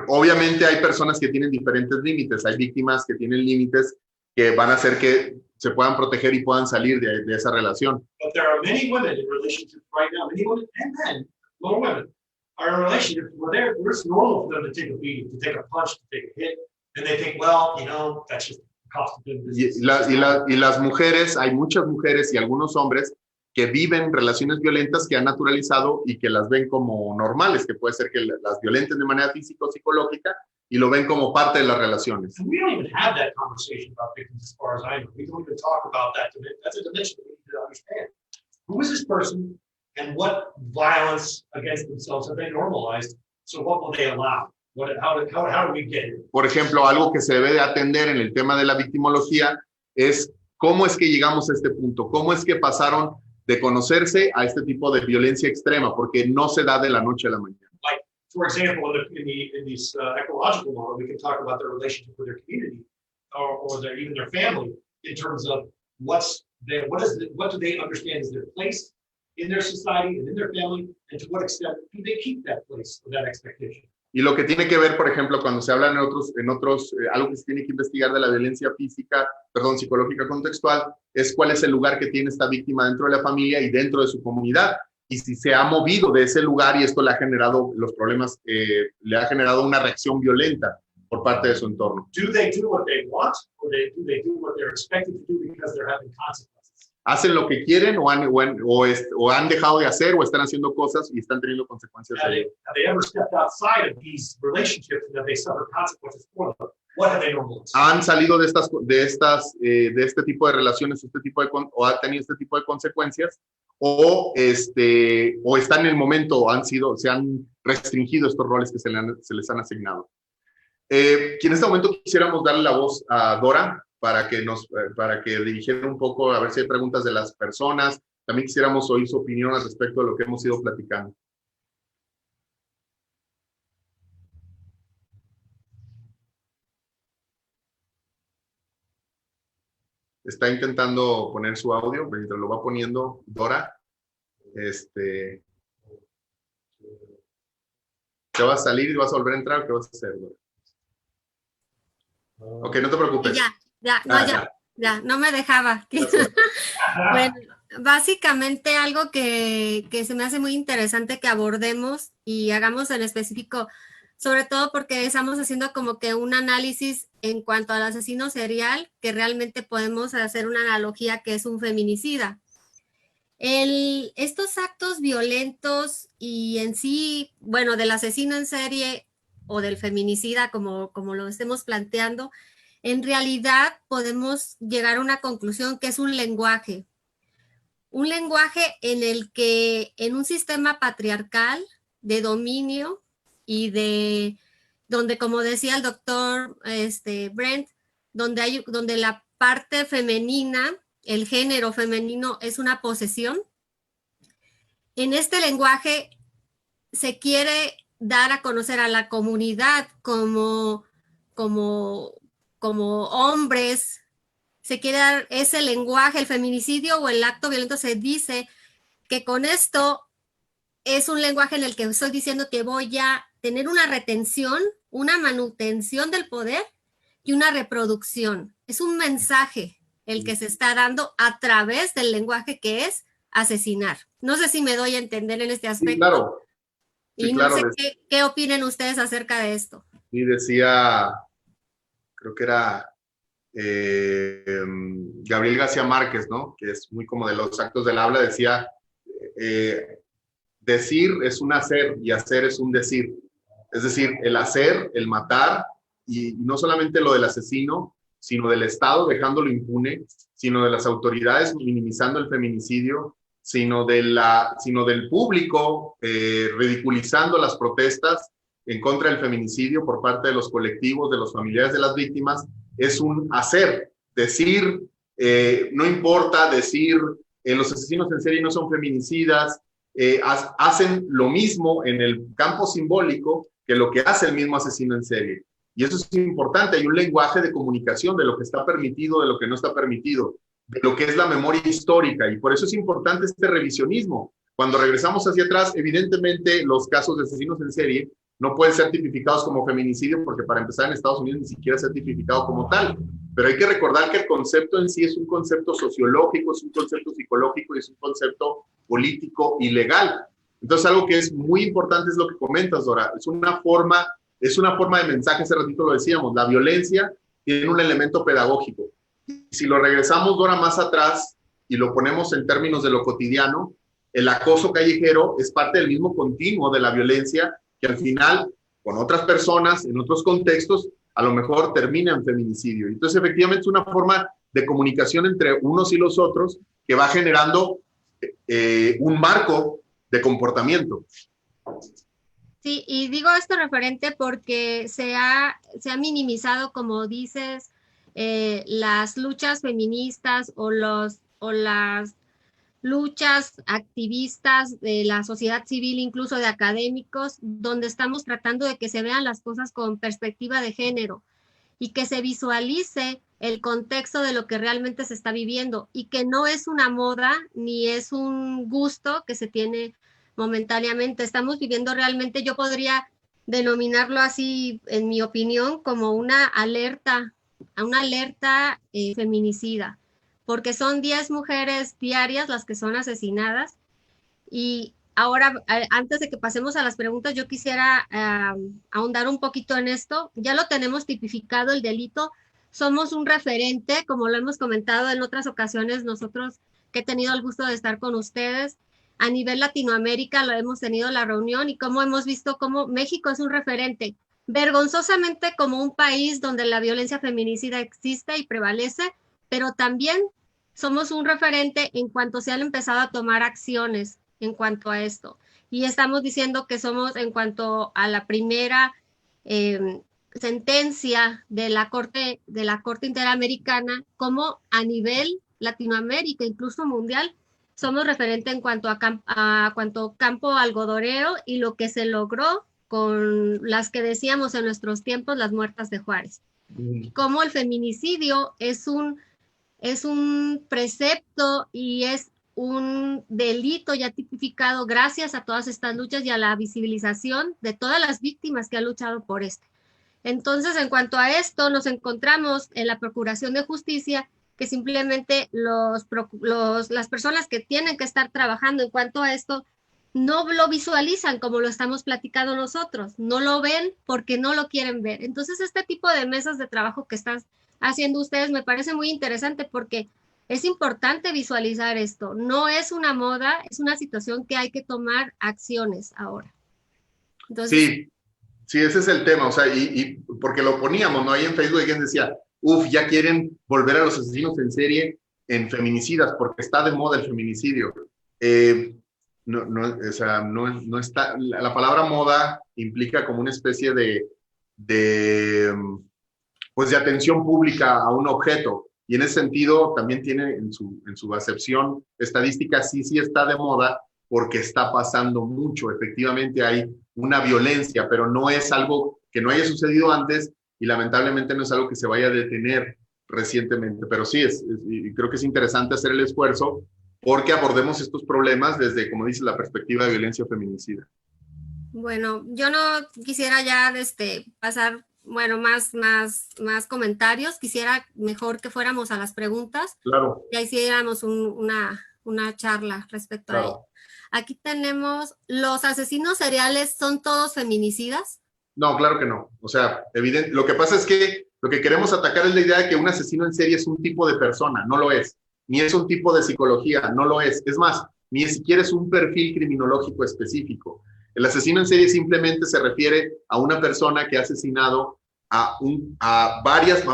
Obviamente hay personas que tienen diferentes límites. Hay víctimas que tienen límites que van a hacer que se puedan proteger y puedan salir de esa relación. But there are many women in relationships right now, many women and men, more women, are in relationships where it's normal for them to take a beating, to take a punch, to take a hit, and they think, well, you know, that's just the cost of doing business. Y las mujeres, hay muchas mujeres y algunos hombres que viven relaciones violentas que han naturalizado y que las ven como normales, que puede ser que las violenten de manera física o psicológica y lo ven como parte de las relaciones. And we don't even have that conversation about victims as far as I know. We don't even talk about that. That's a dimension that we need to understand. Who is this person and what violence against themselves have they normalized? So what will they allow? How do we get here? Por ejemplo, algo que se debe de atender en el tema de la victimología es cómo es que llegamos a este punto, cómo es que pasaron de conocerse a este tipo de violencia extrema, porque no se da de la noche a la mañana. Like, for example, in this ecological model, we can talk about their relationship with their community or even their family in terms of what do they understand is their place in their society and in their family, and to what extent do they keep that place or that expectation. Y lo que tiene que ver, por ejemplo, cuando se habla en otros algo que se tiene que investigar de la violencia psicológica contextual, es cuál es el lugar que tiene esta víctima dentro de la familia y dentro de su comunidad. Y si se ha movido de ese lugar y esto le ha generado los problemas, le ha generado una reacción violenta por parte de su entorno. Do they do what they want, or do they do what they're expected to do because they're having consequences? ¿Hacen lo que quieren o han dejado de hacer o están haciendo cosas y están teniendo consecuencias de ello? Have they ever stepped outside of these relationships and have they suffered consequences for them? What have they normalized? ¿Han salido de este tipo de relaciones, o han tenido este tipo de consecuencias? O están en el momento, se han restringido estos roles que se les han asignado. En este momento quisiéramos darle la voz a Dora para que dirigiera un poco, a ver si hay preguntas de las personas. También quisiéramos oír su opinión al respecto de lo que hemos ido platicando. Está intentando poner su audio, mientras lo va poniendo Dora. ¿Te vas a salir y vas a volver a entrar o qué vas a hacer, Dora? Ok, no te preocupes. Ya, no me dejaba. Bueno, básicamente algo que se me hace muy interesante que abordemos y hagamos en específico, sobre todo porque estamos haciendo como que un análisis en cuanto al asesino serial, que realmente podemos hacer una analogía que es un feminicida. Estos actos violentos y en sí, bueno, del asesino en serie o del feminicida, como lo estemos planteando, en realidad podemos llegar a una conclusión que es un lenguaje en el que en un sistema patriarcal de dominio y donde, como decía el doctor Brent, donde la parte femenina, el género femenino es una posesión. En este lenguaje se quiere dar a conocer a la comunidad como hombres, se quiere dar ese lenguaje, el feminicidio o el acto violento, se dice que con esto es un lenguaje en el que estoy diciendo que voy a tener una retención, una manutención del poder y una reproducción. Es un mensaje el que se está dando a través del lenguaje que es asesinar. No sé si me doy a entender en este aspecto. Sí, claro. Sí, y no sé qué opinen ustedes acerca de esto. Sí, decía, creo que era Gabriel García Márquez, ¿no? Que es muy como de los actos del habla, decía, decir es un hacer y hacer es un decir. Es decir, el hacer, el matar, y no solamente lo del asesino, sino del Estado dejándolo impune, sino de las autoridades minimizando el feminicidio, sino del público ridiculizando las protestas en contra del feminicidio por parte de los colectivos, de los familiares de las víctimas. Es un hacer, decir, no importa, decir, los asesinos en serie no son feminicidas, hacen lo mismo en el campo simbólico que lo que hace el mismo asesino en serie. Y eso es importante, hay un lenguaje de comunicación de lo que está permitido, de lo que no está permitido, de lo que es la memoria histórica, y por eso es importante este revisionismo. Cuando regresamos hacia atrás, evidentemente los casos de asesinos en serie no pueden ser tipificados como feminicidio, porque para empezar en Estados Unidos ni siquiera se ha tipificado como tal, pero hay que recordar que el concepto en sí es un concepto sociológico, es un concepto psicológico y es un concepto político y legal. Entonces algo que es muy importante es lo que comentas, Dora, es una forma de mensaje, hace ratito lo decíamos, la violencia tiene un elemento pedagógico. Si lo regresamos, Dora, más atrás y lo ponemos en términos de lo cotidiano, el acoso callejero es parte del mismo continuo de la violencia que al final, con otras personas, en otros contextos, a lo mejor termina en feminicidio. Entonces, efectivamente, es una forma de comunicación entre unos y los otros que va generando un marco de comportamiento. Sí, y digo esto referente porque se ha minimizado, como dices, las luchas feministas o las luchas activistas de la sociedad civil, incluso de académicos, donde estamos tratando de que se vean las cosas con perspectiva de género y que se visualice el contexto de lo que realmente se está viviendo y que no es una moda ni es un gusto que se tiene momentáneamente. Estamos viviendo realmente, yo podría denominarlo así, en mi opinión, como una alerta feminicida, porque son 10 mujeres diarias las que son asesinadas. Y ahora, antes de que pasemos a las preguntas, yo quisiera ahondar un poquito en esto. Ya lo tenemos tipificado el delito, somos un referente, como lo hemos comentado en otras ocasiones, nosotros que he tenido el gusto de estar con ustedes, a nivel Latinoamérica lo hemos tenido la reunión y cómo hemos visto cómo México es un referente, vergonzosamente como un país donde la violencia feminicida existe y prevalece, pero también somos un referente en cuanto se han empezado a tomar acciones en cuanto a esto. Y estamos diciendo que somos, en cuanto a la primera sentencia de la Corte Interamericana, como a nivel Latinoamérica, incluso mundial, somos referente en cuanto a campo algodonero y lo que se logró con las que decíamos en nuestros tiempos, las muertas de Juárez. Como el feminicidio es un precepto y es un delito ya tipificado gracias a todas estas luchas y a la visibilización de todas las víctimas que han luchado por esto. Entonces, en cuanto a esto, nos encontramos en la Procuración de Justicia que simplemente las personas que tienen que estar trabajando en cuanto a esto no lo visualizan como lo estamos platicando nosotros, no lo ven porque no lo quieren ver. Entonces, este tipo de mesas de trabajo que están haciendo ustedes me parece muy interesante porque es importante visualizar esto. No es una moda, es una situación que hay que tomar acciones ahora. Entonces, sí, ese es el tema, o sea, y porque lo poníamos, ¿no? Ahí en Facebook alguien decía, ya quieren volver a los asesinos en serie en feminicidas porque está de moda el feminicidio. No está, la palabra moda implica como una especie de atención pública a un objeto, y en ese sentido también tiene en su acepción estadística, sí está de moda porque está pasando mucho, efectivamente hay una violencia, pero no es algo que no haya sucedido antes y lamentablemente no es algo que se vaya a detener recientemente, pero sí y creo que es interesante hacer el esfuerzo porque abordemos estos problemas desde, como dice, la perspectiva de violencia feminicida. Bueno, yo no quisiera ya pasar, más comentarios. Quisiera mejor que fuéramos a las preguntas. Claro. Y ahí hiciéramos una charla respecto a ello. Aquí tenemos, ¿los asesinos seriales son todos feminicidas? No, claro que no. O sea, evidente. Lo que pasa es que lo que queremos atacar es la idea de que un asesino en serie es un tipo de persona. No lo es. Ni es un tipo de psicología. No lo es. Es más, ni siquiera es un perfil criminológico específico. El asesino en serie simplemente se refiere a una persona que ha asesinado a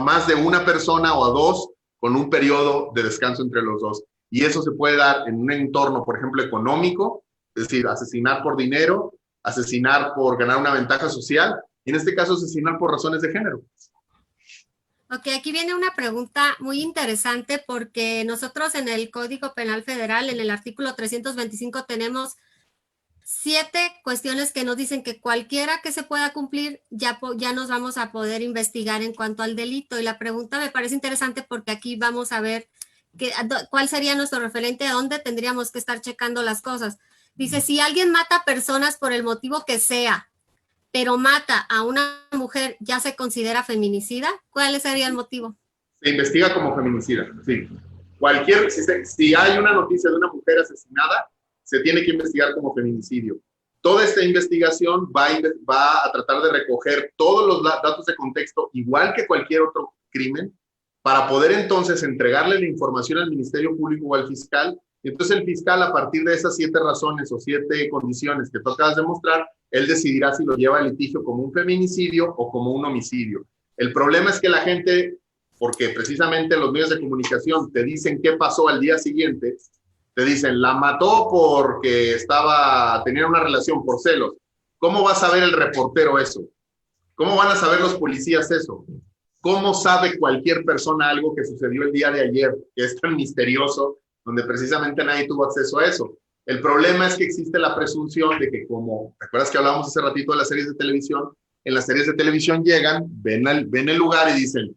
más de una persona o a dos con un periodo de descanso entre los dos. Y eso se puede dar en un entorno, por ejemplo, económico, es decir, asesinar por dinero, asesinar por ganar una ventaja social, y en este caso asesinar por razones de género. Ok, aquí viene una pregunta muy interesante porque nosotros en el Código Penal Federal, en el artículo 325, tenemos 7 cuestiones que nos dicen que cualquiera que se pueda cumplir, ya nos vamos a poder investigar en cuanto al delito. Y la pregunta me parece interesante porque aquí vamos a ver cuál sería nuestro referente, a dónde tendríamos que estar checando las cosas. Dice, si alguien mata personas por el motivo que sea, pero mata a una mujer, ¿ya se considera feminicida? ¿Cuál sería el motivo? Se investiga como feminicida, sí. Si hay una noticia de una mujer asesinada, se tiene que investigar como feminicidio. Toda esta investigación va a tratar de recoger todos los datos de contexto, igual que cualquier otro crimen, para poder entonces entregarle la información al Ministerio Público o al fiscal. Entonces el fiscal, a partir de esas 7 razones o 7 condiciones que tú acabas de mostrar, él decidirá si lo lleva al litigio como un feminicidio o como un homicidio. El problema es que la gente, porque precisamente los medios de comunicación te dicen qué pasó al día siguiente, te dicen, la mató porque tenía una relación por celos. ¿Cómo va a saber el reportero eso? ¿Cómo van a saber los policías eso? ¿Cómo sabe cualquier persona algo que sucedió el día de ayer, que es tan misterioso, donde precisamente nadie tuvo acceso a eso? El problema es que existe la presunción de que, como, ¿te acuerdas que hablábamos hace ratito de las series de televisión? En las series de televisión llegan, ven el lugar y dicen,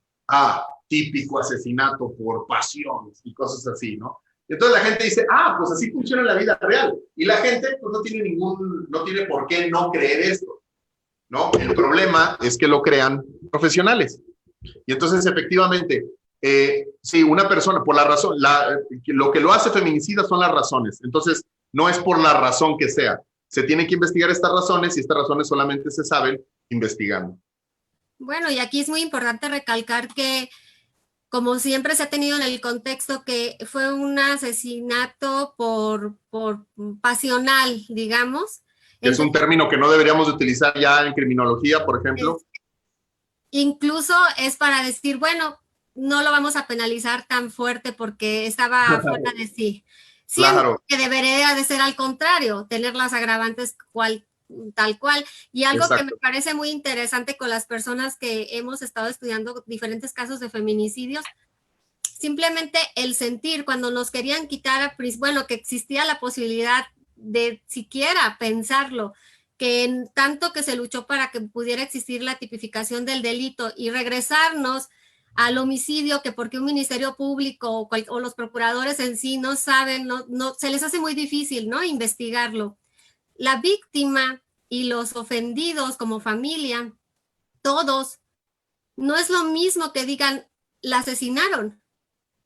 típico asesinato por pasión y cosas así, ¿no? Entonces la gente dice, pues así funciona la vida real. Y la gente pues, no tiene por qué no creer esto, ¿no? El problema es que lo crean profesionales. Y entonces, efectivamente, sí, una persona, por la razón, lo que lo hace feminicida son las razones. Entonces, no es por la razón que sea. Se tienen que investigar estas razones y estas razones solamente se saben investigando. Bueno, y aquí es muy importante recalcar que, como siempre se ha tenido en el contexto, que fue un asesinato por pasional, digamos. Es un término que no deberíamos de utilizar ya en criminología, por ejemplo. Incluso es para decir, bueno, no lo vamos a penalizar tan fuerte porque estaba fuera de sí. Siento Claro. que debería de ser al contrario, tener las agravantes tal cual. Y algo Exacto. que me parece muy interesante con las personas que hemos estado estudiando diferentes casos de feminicidios, simplemente el sentir cuando nos querían quitar, bueno, que existía la posibilidad de siquiera pensarlo, que en tanto que se luchó para que pudiera existir la tipificación del delito y regresarnos al homicidio, que porque un ministerio público o los procuradores en sí no saben, no se les hace muy difícil, ¿no?, investigarlo. La víctima y los ofendidos como familia, todos, no es lo mismo que digan, la asesinaron,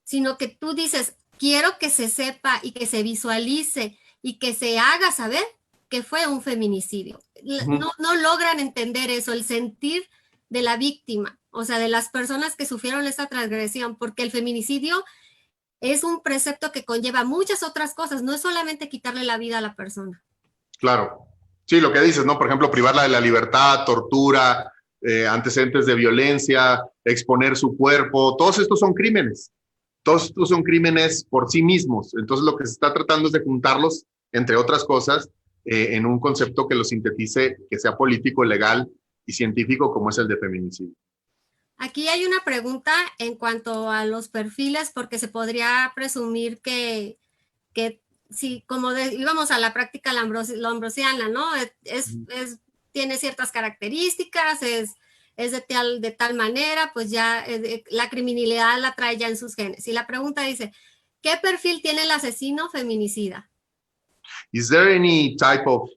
sino que tú dices, quiero que se sepa y que se visualice y que se haga saber que fue un feminicidio. No logran entender eso, el sentir de la víctima, o sea, de las personas que sufrieron esta transgresión, porque el feminicidio es un precepto que conlleva muchas otras cosas, no es solamente quitarle la vida a la persona. Claro. Sí, lo que dices, ¿no? Por ejemplo, privarla de la libertad, tortura, antecedentes de violencia, exponer su cuerpo, todos estos son crímenes. Todos estos son crímenes por sí mismos. Entonces, lo que se está tratando es de juntarlos, entre otras cosas, en un concepto que lo sintetice, que sea político, legal y científico, como es el de feminicidio. Aquí hay una pregunta en cuanto a los perfiles, porque se podría presumir que sí, como íbamos a la práctica lombrosiana, ¿no? Tiene ciertas características, es de tal manera, pues ya la criminalidad la trae ya en sus genes. Y la pregunta dice, ¿qué perfil tiene el asesino feminicida? Is there any type of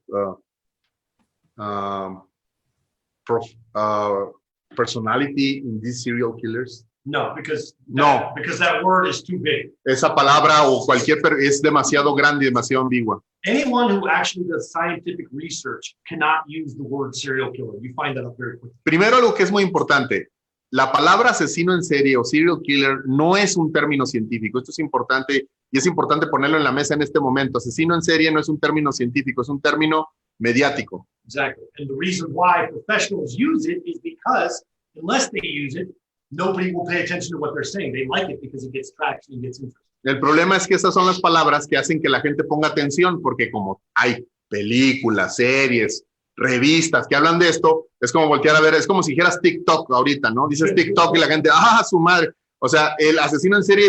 personality in these serial killers? No, because No. because that word is too big. Esa palabra o es demasiado grande y demasiado ambigua. Anyone who actually does scientific research cannot use the word serial killer. You find that out very quickly. Primero, algo que es muy importante, la palabra asesino en serie o serial killer no es un término científico. Esto es importante y es importante ponerlo en la mesa en este momento. Asesino en serie no es un término científico, es un término mediático. Exactly. And the reason why professionals use it is because unless they use it, nobody will pay attention to what they're saying. They like it because it gets traction and gets interest. El problema es que esas son las palabras que hacen que la gente ponga atención, porque como hay películas, series, revistas que hablan de esto, es como voltear a ver, es como si dijeras TikTok ahorita, ¿no? Dices TikTok y la gente, su madre. O sea, el asesino en serie,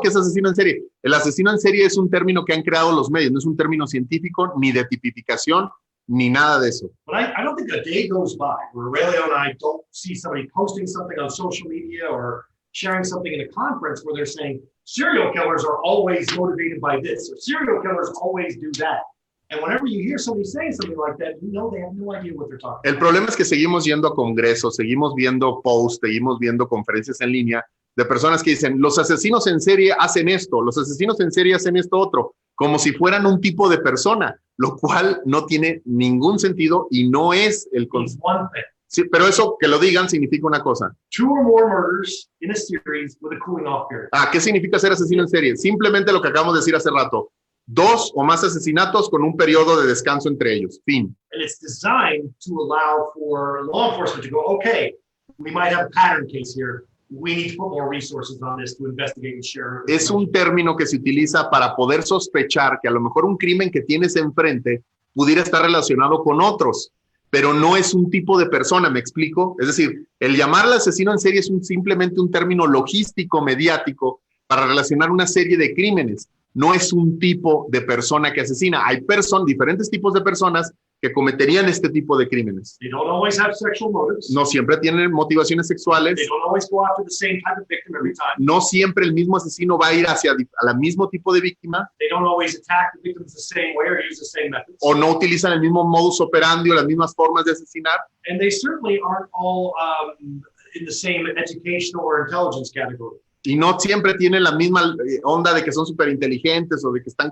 ¿qué es asesino en serie? El asesino en serie es un término que han creado los medios, no es un término científico, ni de tipificación, ni nada de eso. But I don't think a day goes by where Aurelio and I don't see somebody posting something on social media or sharing something in a conference where they're saying serial killers are always motivated by this, or serial killers always do that. And whenever you hear somebody saying something like that, you know they have no idea what they're talking about. El problema es que seguimos yendo a congresos, seguimos viendo posts, seguimos viendo conferencias en línea de personas que dicen, los asesinos en serie hacen esto, los asesinos en serie hacen esto otro, como si fueran un tipo de persona, lo cual no tiene ningún sentido y no es el Means one thing. Sí, pero eso que lo digan significa una cosa. 2 or more murders in a series with a cooling off period. ¿Qué significa ser asesino en serie? Simplemente lo que acabamos de decir hace rato. 2 o más asesinatos con un periodo de descanso entre ellos. Fin. And it's designed to allow for law enforcement to go, okay, we might have a pattern case here. We need to put more resources on this to investigate and share. Es un término que se utiliza para poder sospechar que a lo mejor un crimen que tienes enfrente pudiera estar relacionado con otros, pero no es un tipo de persona, ¿me explico? Es decir, el llamarle asesino en serie es simplemente un término logístico, mediático, para relacionar una serie de crímenes. No es un tipo de persona que asesina. Hay diferentes tipos de personas que cometerían este tipo de crímenes. They don't always have sexual motives. No siempre tienen motivaciones sexuales. They don't always go after the same type of victim every time. No siempre el mismo asesino va a ir hacia el mismo tipo de víctima. They don't always attack the victims the same way or use the same methods. O no utilizan el mismo modus operandi o las mismas formas de asesinar. And they certainly aren't all in the same educational or intelligence category. Y no siempre tienen la misma onda de que son súper inteligentes o de que están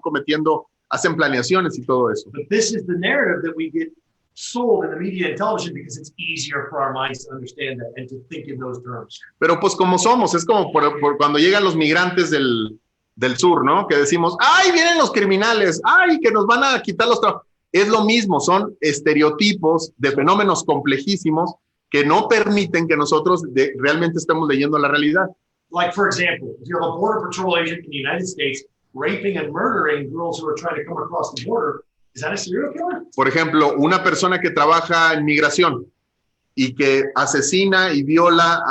hacen planeaciones y todo eso. But this is the narrative that we get sold in the media and television because it's easier for our minds to understand that and to think in those terms. Pero pues como somos, es como por cuando llegan los migrantes del sur, ¿no? Que decimos, ¡ay, vienen los criminales! ¡Ay, que nos van a quitar los trabajos! Es lo mismo, son estereotipos de fenómenos complejísimos que no permiten que nosotros realmente estemos leyendo la realidad. Like, for example, if you have a Border Patrol agent in the United States raping and murdering girls who are trying to come across the border, is that a serial killer? Por ejemplo, una persona que trabaja en migración y que asesina y viola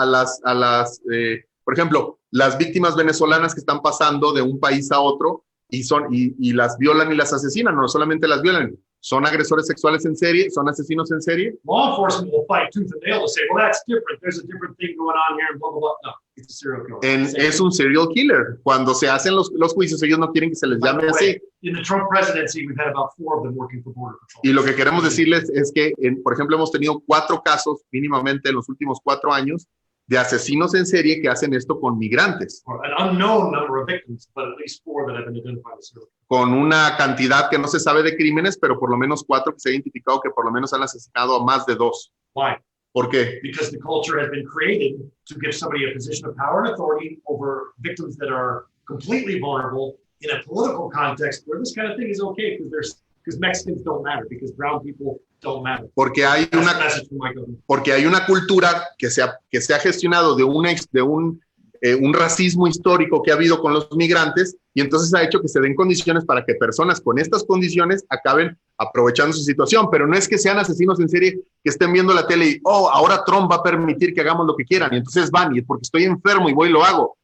por ejemplo, las víctimas venezolanas que están pasando de un país a otro y las violan y las asesinan, no solamente las violan, son agresores sexuales en serie, son asesinos en serie. Law enforcement will fight tooth and nail to say, well, that's different. There's a different thing going on here and blah, blah, blah. No, it's a serial killer. Es un serial killer. Cuando se hacen los juicios, ellos no quieren que se les llame así. In the Trump presidency, we've had about 4 of them working for Border Patrol. Y lo que queremos decirles es que, por ejemplo, hemos tenido 4 casos mínimamente en los últimos 4 años de asesinos en serie que hacen esto con migrantes. An unknown number of victims, but at least 4 that have been identified as serial killers. Con una cantidad que no se sabe de crímenes, pero por lo menos 4 que se ha identificado que por lo menos han asesinado a más de 2. Why? ¿Por qué? Because the culture has been created to give somebody a position of power and authority over victims that are completely vulnerable in a political context where this kind of thing is okay because Mexicans don't matter, because brown people don't matter. Porque hay una cultura que se ha gestionado de un racismo histórico que ha habido con los migrantes y entonces ha hecho que se den condiciones para que personas con estas condiciones acaben aprovechando su situación, pero no es que sean asesinos en serie que estén viendo la tele y, ahora Trump va a permitir que hagamos lo que quieran y entonces van y porque estoy enfermo y voy y lo hago.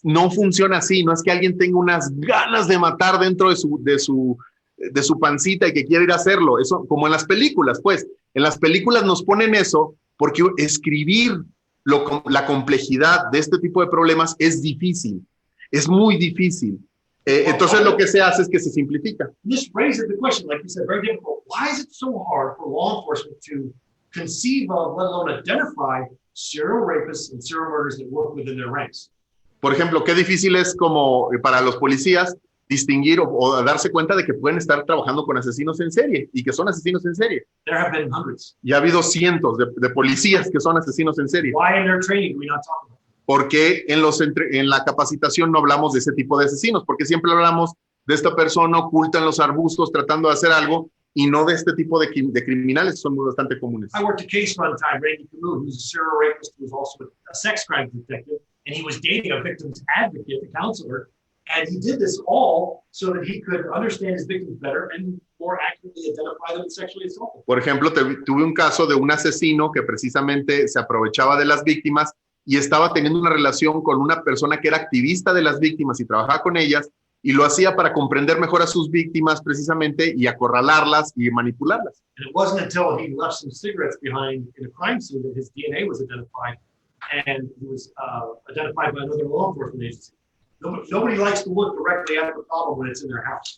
No funciona así, no es que alguien tenga unas ganas de matar dentro de su pancita y que quiera ir a hacerlo, eso como en las películas, pues, en las películas nos ponen eso porque escribir la complejidad de este tipo de problemas es difícil, es muy difícil. Entonces lo que se hace es que se simplifica. This raises the question, like you said, very difficult. Why is it so hard for law enforcement to conceive of, let alone identify, serial rapists and serial murderers that work within their ranks? Por ejemplo, qué difícil es como para los policías distinguir o darse cuenta de que pueden estar trabajando con asesinos en serie y que son asesinos en serie. There have been hundreds. Y ha habido cientos de policías que son asesinos en serie. Why in their training do we not talk about it? ¿Por qué en la capacitación no hablamos de ese tipo de asesinos? Porque siempre hablamos de esta persona oculta en los arbustos tratando de hacer algo y no de este tipo de criminales, son bastante comunes. I worked a case one time, Randy Camus, who's a serial rapist who was also a sex crimes detective, and he was dating a victim's advocate, a counselor, and he did this all so that he could understand his victims better and more accurately identify them as sexually assaulted. Por ejemplo, tuve un caso de un asesino que precisamente se aprovechaba de las víctimas y estaba teniendo una relación con una persona que era activista de las víctimas y trabajaba con ellas, y lo hacía para comprender mejor a sus víctimas precisamente y acorralarlas y manipularlas. And it wasn't until he left some cigarettes behind in a crime scene that his DNA was identified, and he was identified by another law enforcement agency. Nobody likes to look directly at the problem when it's in their house.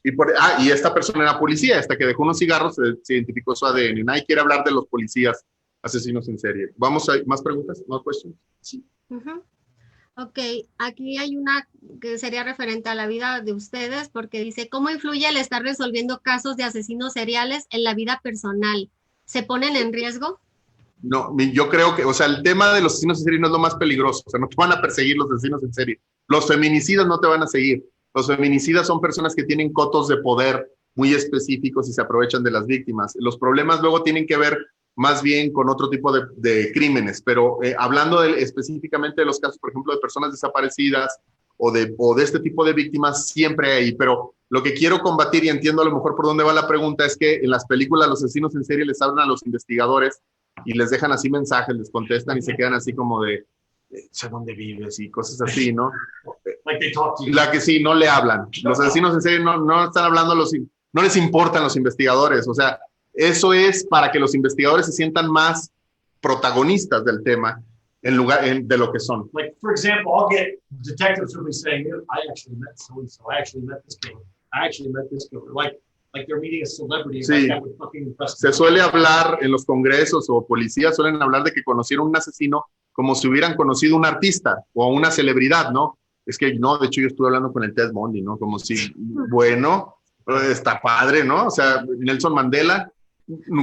Y esta persona era policía, hasta que dejó unos cigarros se identificó su ADN. Nadie quiere hablar de los policías asesinos en serie. ¿Vamos a más preguntas? ¿Más questions? Sí. Ok, aquí hay una que sería referente a la vida de ustedes, porque dice, ¿cómo influye el estar resolviendo casos de asesinos seriales en la vida personal? ¿Se ponen en riesgo? No, yo creo que, o sea, el tema de los asesinos en serie no es lo más peligroso. O sea, no te van a perseguir los asesinos en serie. Los feminicidas no te van a seguir. Los feminicidas son personas que tienen cotos de poder muy específicos y se aprovechan de las víctimas. Los problemas luego tienen que ver más bien con otro tipo de crímenes, pero hablando específicamente de los casos, por ejemplo, de personas desaparecidas o de este tipo de víctimas, siempre hay. Pero lo que quiero combatir, y entiendo a lo mejor por dónde va la pregunta, es que en las películas los asesinos en serie les hablan a los investigadores y les dejan así mensajes, les contestan y se quedan así como de, sé dónde vives y cosas así, ¿no? Like they talk to you. La que sí, no le hablan. Los asesinos en serie no están hablando, no les importan los investigadores. O sea, eso es para que los investigadores se sientan más protagonistas del tema en lugar de lo que son. Like, for example, I'll get detectives who will be saying, I actually met so-and-so, I actually met this killer, I actually met this killer. Like they're meeting a celebrity. Sí. Like that would fucking impress Se them. suele hablar en los congresos o policías suelen hablar de que conocieron un asesino como si hubieran conocido un artista o una celebridad, ¿no? Es que no, de hecho yo estuve hablando con el Ted Bundy, ¿no? Como si, bueno, está padre, ¿no? O sea, Nelson Mandela,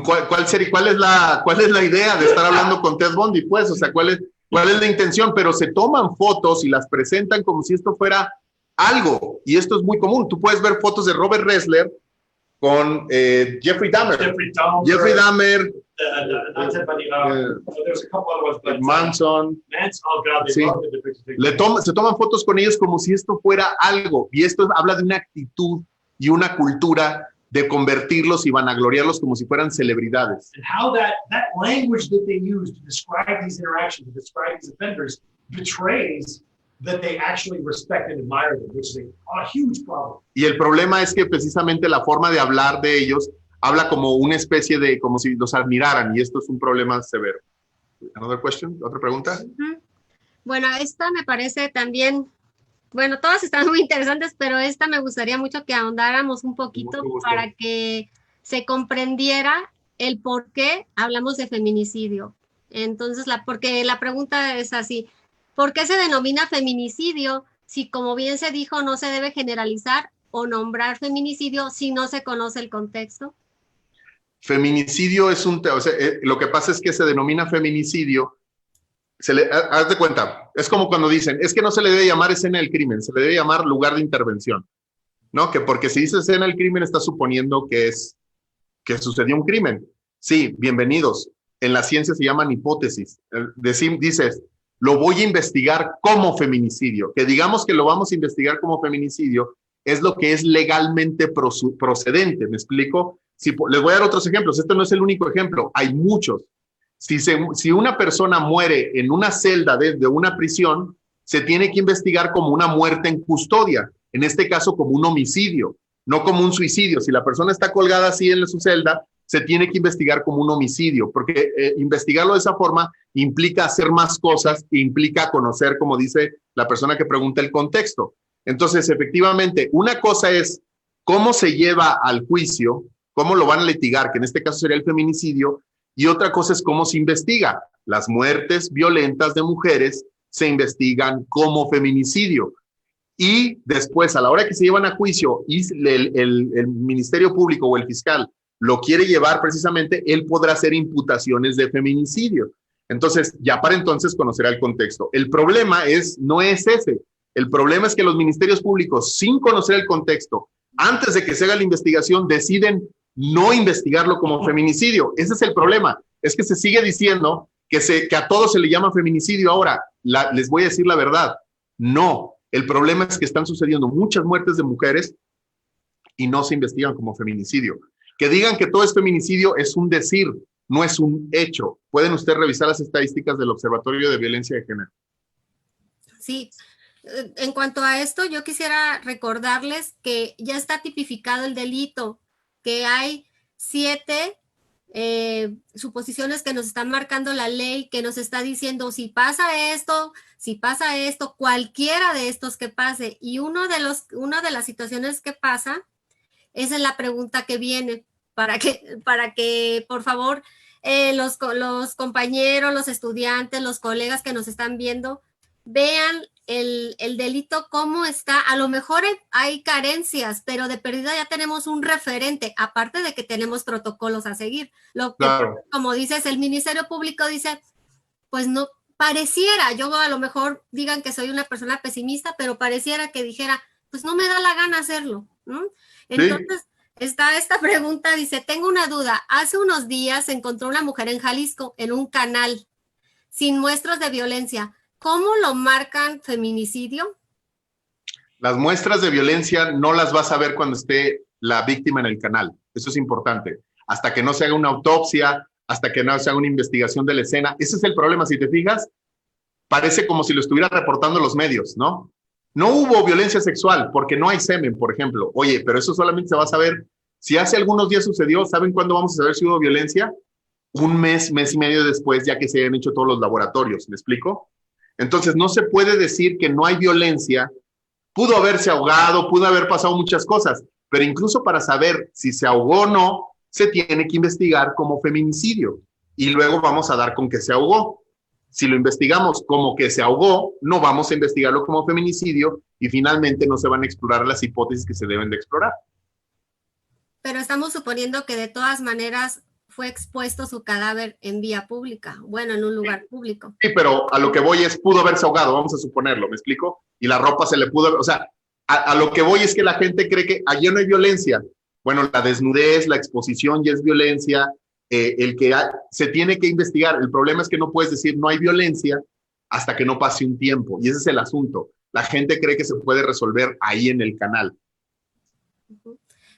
¿cuál es la idea de estar hablando con Ted Bundy? Pues, o sea, ¿cuál es la intención? Pero se toman fotos y las presentan como si esto fuera algo, y esto es muy común. Tú puedes ver fotos de Robert Ressler con Jeffrey Dahmer. Jeffrey Dahmer, Not Ted Bundy, there's a couple other ones, but Manson. oh God, they Sí. love the pictures. Se toman fotos con ellos como si esto fuera algo, y esto habla de una actitud y una cultura de convertirlos y vanagloriarlos como si fueran celebridades. And how that language that they use to describe these interactions, to describe these offenders, betrays that they actually respect and admire them, which is a huge problem. Y el problema es que precisamente la forma de hablar de ellos habla como una especie de, como si los admiraran, y esto es un problema severo. Another question? ¿Otra pregunta? Bueno, esta me parece también, bueno, todas están muy interesantes, pero esta me gustaría mucho que ahondáramos un poquito Mucho gusto. para que se comprendiera el por qué hablamos de feminicidio. Entonces, porque la pregunta es así, ¿por qué se denomina feminicidio si, como bien se dijo, no se debe generalizar o nombrar feminicidio si no se conoce el contexto? Feminicidio es o sea, lo que pasa es que se denomina feminicidio, haz de cuenta, es como cuando dicen, es que no se le debe llamar escena del crimen, se le debe llamar lugar de intervención, ¿no? Que porque si dice escena del crimen está suponiendo que sucedió un crimen. Sí, bienvenidos. En la ciencia se llaman hipótesis. Dices, lo voy a investigar como feminicidio. Que digamos que lo vamos a investigar como feminicidio es lo que es legalmente procedente, ¿me explico? Les voy a dar otros ejemplos, este no es el único ejemplo, hay muchos. Si una persona muere en una celda de una prisión, se tiene que investigar como una muerte en custodia, en este caso como un homicidio, no como un suicidio. Si la persona está colgada así en su celda, se tiene que investigar como un homicidio, porque investigarlo de esa forma implica hacer más cosas e implica conocer, como dice la persona que pregunta, el contexto. Entonces, efectivamente, una cosa es cómo se lleva al juicio, cómo lo van a litigar, que en este caso sería el feminicidio, y otra cosa es cómo se investiga. Las muertes violentas de mujeres se investigan como feminicidio. Y después, a la hora que se llevan a juicio y el Ministerio Público o el fiscal lo quiere llevar precisamente, él podrá hacer imputaciones de feminicidio. Entonces, ya para entonces conocerá el contexto. El problema no es ese. El problema es que los ministerios públicos, sin conocer el contexto, antes de que se haga la investigación, deciden no investigarlo como feminicidio. Ese es el problema. Es que se sigue diciendo que a todos se le llama feminicidio. Ahora, les voy a decir la verdad. No. El problema es que están sucediendo muchas muertes de mujeres y no se investigan como feminicidio. Que digan que todo es feminicidio es un decir, no es un hecho. Pueden ustedes revisar las estadísticas del Observatorio de Violencia de Género. Sí. En cuanto a esto, yo quisiera recordarles que ya está tipificado el delito, que hay 7 suposiciones que nos están marcando la ley, que nos está diciendo si pasa esto, cualquiera de estos que pase. Y una de las situaciones que pasa es en la pregunta que viene, para que por favor los compañeros, los estudiantes, los colegas que nos están viendo, vean el delito cómo está. A lo mejor hay carencias, pero de perdida ya tenemos un referente, aparte de que tenemos protocolos a seguir. Lo que, claro, como dices, el Ministerio Público dice, pues no, pareciera, yo a lo mejor digan que soy una persona pesimista, pero pareciera que dijera, pues no me da la gana hacerlo, ¿no? Entonces, sí, está esta pregunta, dice, tengo una duda. Hace unos días se encontró una mujer en Jalisco, en un canal, sin muestras de violencia. ¿Cómo lo marcan feminicidio? Las muestras de violencia no las vas a ver cuando esté la víctima en el canal. Eso es importante. Hasta que no se haga una autopsia, hasta que no se haga una investigación de la escena. Ese es el problema. Si te fijas, parece como si lo estuviera reportando los medios, ¿no? No hubo violencia sexual porque no hay semen, por ejemplo. Oye, pero eso solamente se va a saber si hace algunos días sucedió. ¿Saben cuándo vamos a saber si hubo violencia? Un mes, mes y medio después, ya que se hayan hecho todos los laboratorios. ¿Me explico? Entonces, no se puede decir que no hay violencia. Pudo haberse ahogado, pudo haber pasado muchas cosas, pero incluso para saber si se ahogó o no, se tiene que investigar como feminicidio y luego vamos a dar con que se ahogó. Si lo investigamos como que se ahogó, no vamos a investigarlo como feminicidio y finalmente no se van a explorar las hipótesis que se deben de explorar. Pero estamos suponiendo que de todas maneras fue expuesto su cadáver en vía pública, bueno, en un lugar público. Sí, pero a lo que voy es, pudo haberse ahogado, vamos a suponerlo, ¿me explico? Y la ropa se le pudo, o sea, a lo que voy es que la gente cree que allí no hay violencia. Bueno, la desnudez, la exposición ya es violencia, se tiene que investigar. El problema es que no puedes decir no hay violencia hasta que no pase un tiempo, y ese es el asunto. La gente cree que se puede resolver ahí en el canal.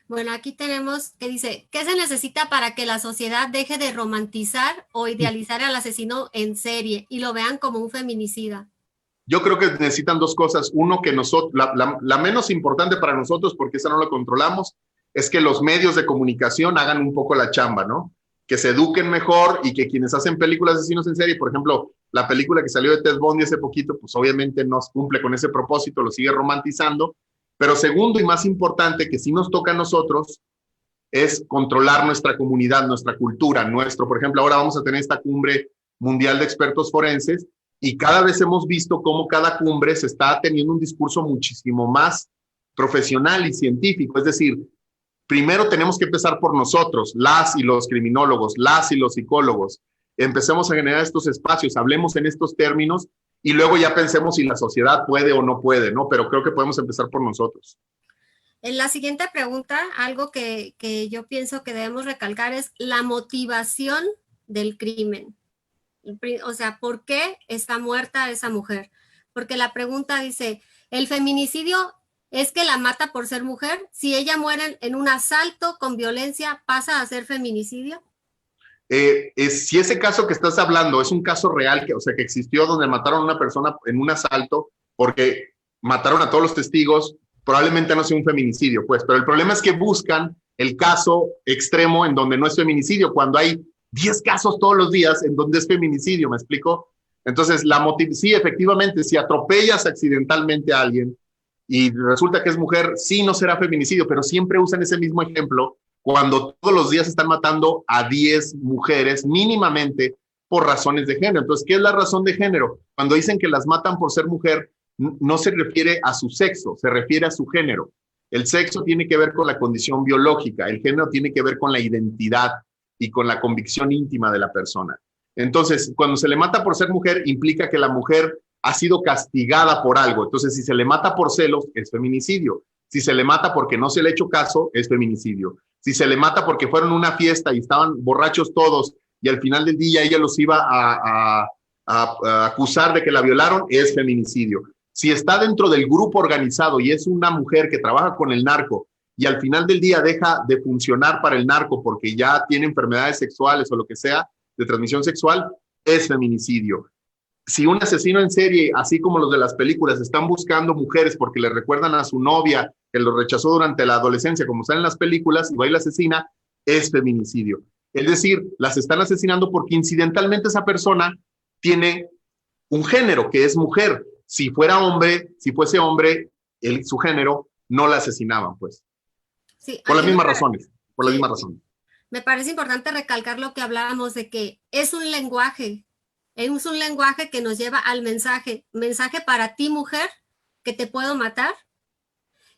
Bueno, aquí tenemos que dice, ¿qué se necesita para que la sociedad deje de romantizar o idealizar al asesino en serie y lo vean como un feminicida? Yo creo que necesitan dos cosas. Uno, que nosotros, la menos importante para nosotros, porque esa no la controlamos, es que los medios de comunicación hagan un poco la chamba, ¿no? Que se eduquen mejor y que quienes hacen películas de asesinos en serie, por ejemplo, la película que salió de Ted Bundy hace poquito, pues obviamente no cumple con ese propósito, lo sigue romantizando. Pero segundo y más importante, que sí nos toca a nosotros, es controlar nuestra comunidad, nuestra cultura, por ejemplo, ahora vamos a tener esta cumbre mundial de expertos forenses y cada vez hemos visto cómo cada cumbre se está teniendo un discurso muchísimo más profesional y científico. Es decir, primero tenemos que empezar por nosotros, las y los criminólogos, las y los psicólogos. Empecemos a generar estos espacios, hablemos en estos términos y luego ya pensemos si la sociedad puede o no puede, ¿no? Pero creo que podemos empezar por nosotros. En la siguiente pregunta, algo que yo pienso que debemos recalcar es la motivación del crimen. O sea, ¿por qué está muerta esa mujer? Porque la pregunta dice, ¿el feminicidio es que la mata por ser mujer? Si ella muere en un asalto con violencia, ¿pasa a ser feminicidio? Si ese caso que estás hablando es un caso real, que existió donde mataron a una persona en un asalto porque mataron a todos los testigos, probablemente no sea un feminicidio, pues, pero el problema es que buscan el caso extremo en donde no es feminicidio, cuando hay 10 casos todos los días en donde es feminicidio, ¿me explico? Entonces, sí, efectivamente, si atropellas accidentalmente a alguien y resulta que es mujer, sí no será feminicidio, pero siempre usan ese mismo ejemplo cuando todos los días están matando a 10 mujeres mínimamente por razones de género. Entonces, ¿qué es la razón de género? Cuando dicen que las matan por ser mujer, no se refiere a su sexo, se refiere a su género. El sexo tiene que ver con la condición biológica, el género tiene que ver con la identidad y con la convicción íntima de la persona. Entonces, cuando se le mata por ser mujer, implica que la mujer ha sido castigada por algo. Entonces, si se le mata por celos, es feminicidio. Si se le mata porque no se le ha hecho caso, es feminicidio. si se le mata porque fueron a una fiesta y estaban borrachos todos y al final del día ella los iba a acusar de que la violaron, es feminicidio. Si está dentro del grupo organizado y es una mujer que trabaja con el narco y al final del día deja de funcionar para el narco porque ya tiene enfermedades sexuales o lo que sea de transmisión sexual, es feminicidio. Si un asesino en serie, así como los de las películas, están buscando mujeres porque le recuerdan a su novia que lo rechazó durante la adolescencia, como salen en las películas, y va y la asesina, es feminicidio. Es decir, las están asesinando porque incidentalmente esa persona tiene un género que es mujer. Si fuera hombre, si fuese hombre, su género, no la asesinaban, pues. Sí, por las mismas razones, por las mismas razones. Me parece importante recalcar lo que hablábamos de que es un lenguaje que nos lleva al mensaje para ti, mujer, que te puedo matar,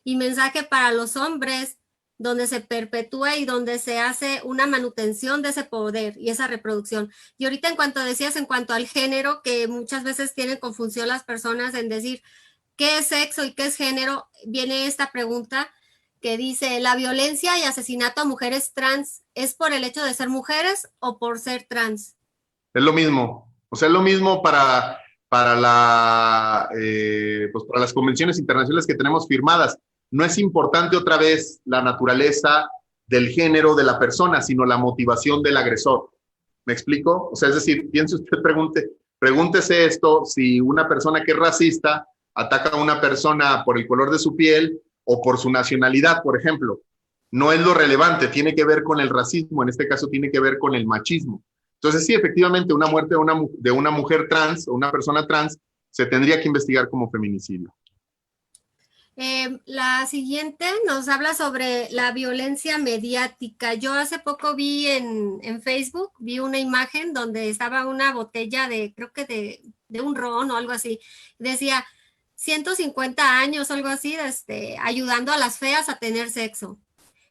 y mensaje para los hombres, donde se perpetúa y donde se hace una manutención de ese poder y esa reproducción. Y ahorita en cuanto decías, en cuanto al género, que muchas veces tienen confusión las personas en decir qué es sexo y qué es género, viene esta pregunta que dice, ¿la violencia y asesinato a mujeres trans es por el hecho de ser mujeres o por ser trans? Es lo mismo. O sea, es lo mismo para las convenciones internacionales que tenemos firmadas. No es importante otra vez la naturaleza del género de la persona, sino la motivación del agresor. ¿Me explico? O sea, es decir, piense usted, pregúntese esto, si una persona que es racista ataca a una persona por el color de su piel o por su nacionalidad, por ejemplo. No es lo relevante, tiene que ver con el racismo, en este caso tiene que ver con el machismo. Entonces, sí, efectivamente, una muerte de una mujer trans o una persona trans se tendría que investigar como feminicidio. La siguiente nos habla sobre la violencia mediática. Yo hace poco vi en Facebook, vi una imagen donde estaba una botella creo que de un ron o algo así. Decía 150 años o algo así, ayudando a las feas a tener sexo.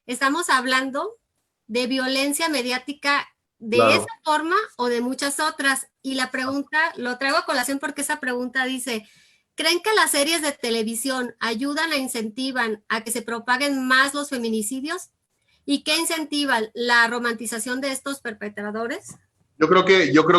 Estamos hablando de violencia mediática de Claro. esa forma o de muchas otras. Y la pregunta, lo traigo a colación porque esa pregunta dice, ¿creen que las series de televisión ayudan e incentivan a que se propaguen más los feminicidios? ¿Y qué incentiva la romantización de estos perpetradores? Yo creo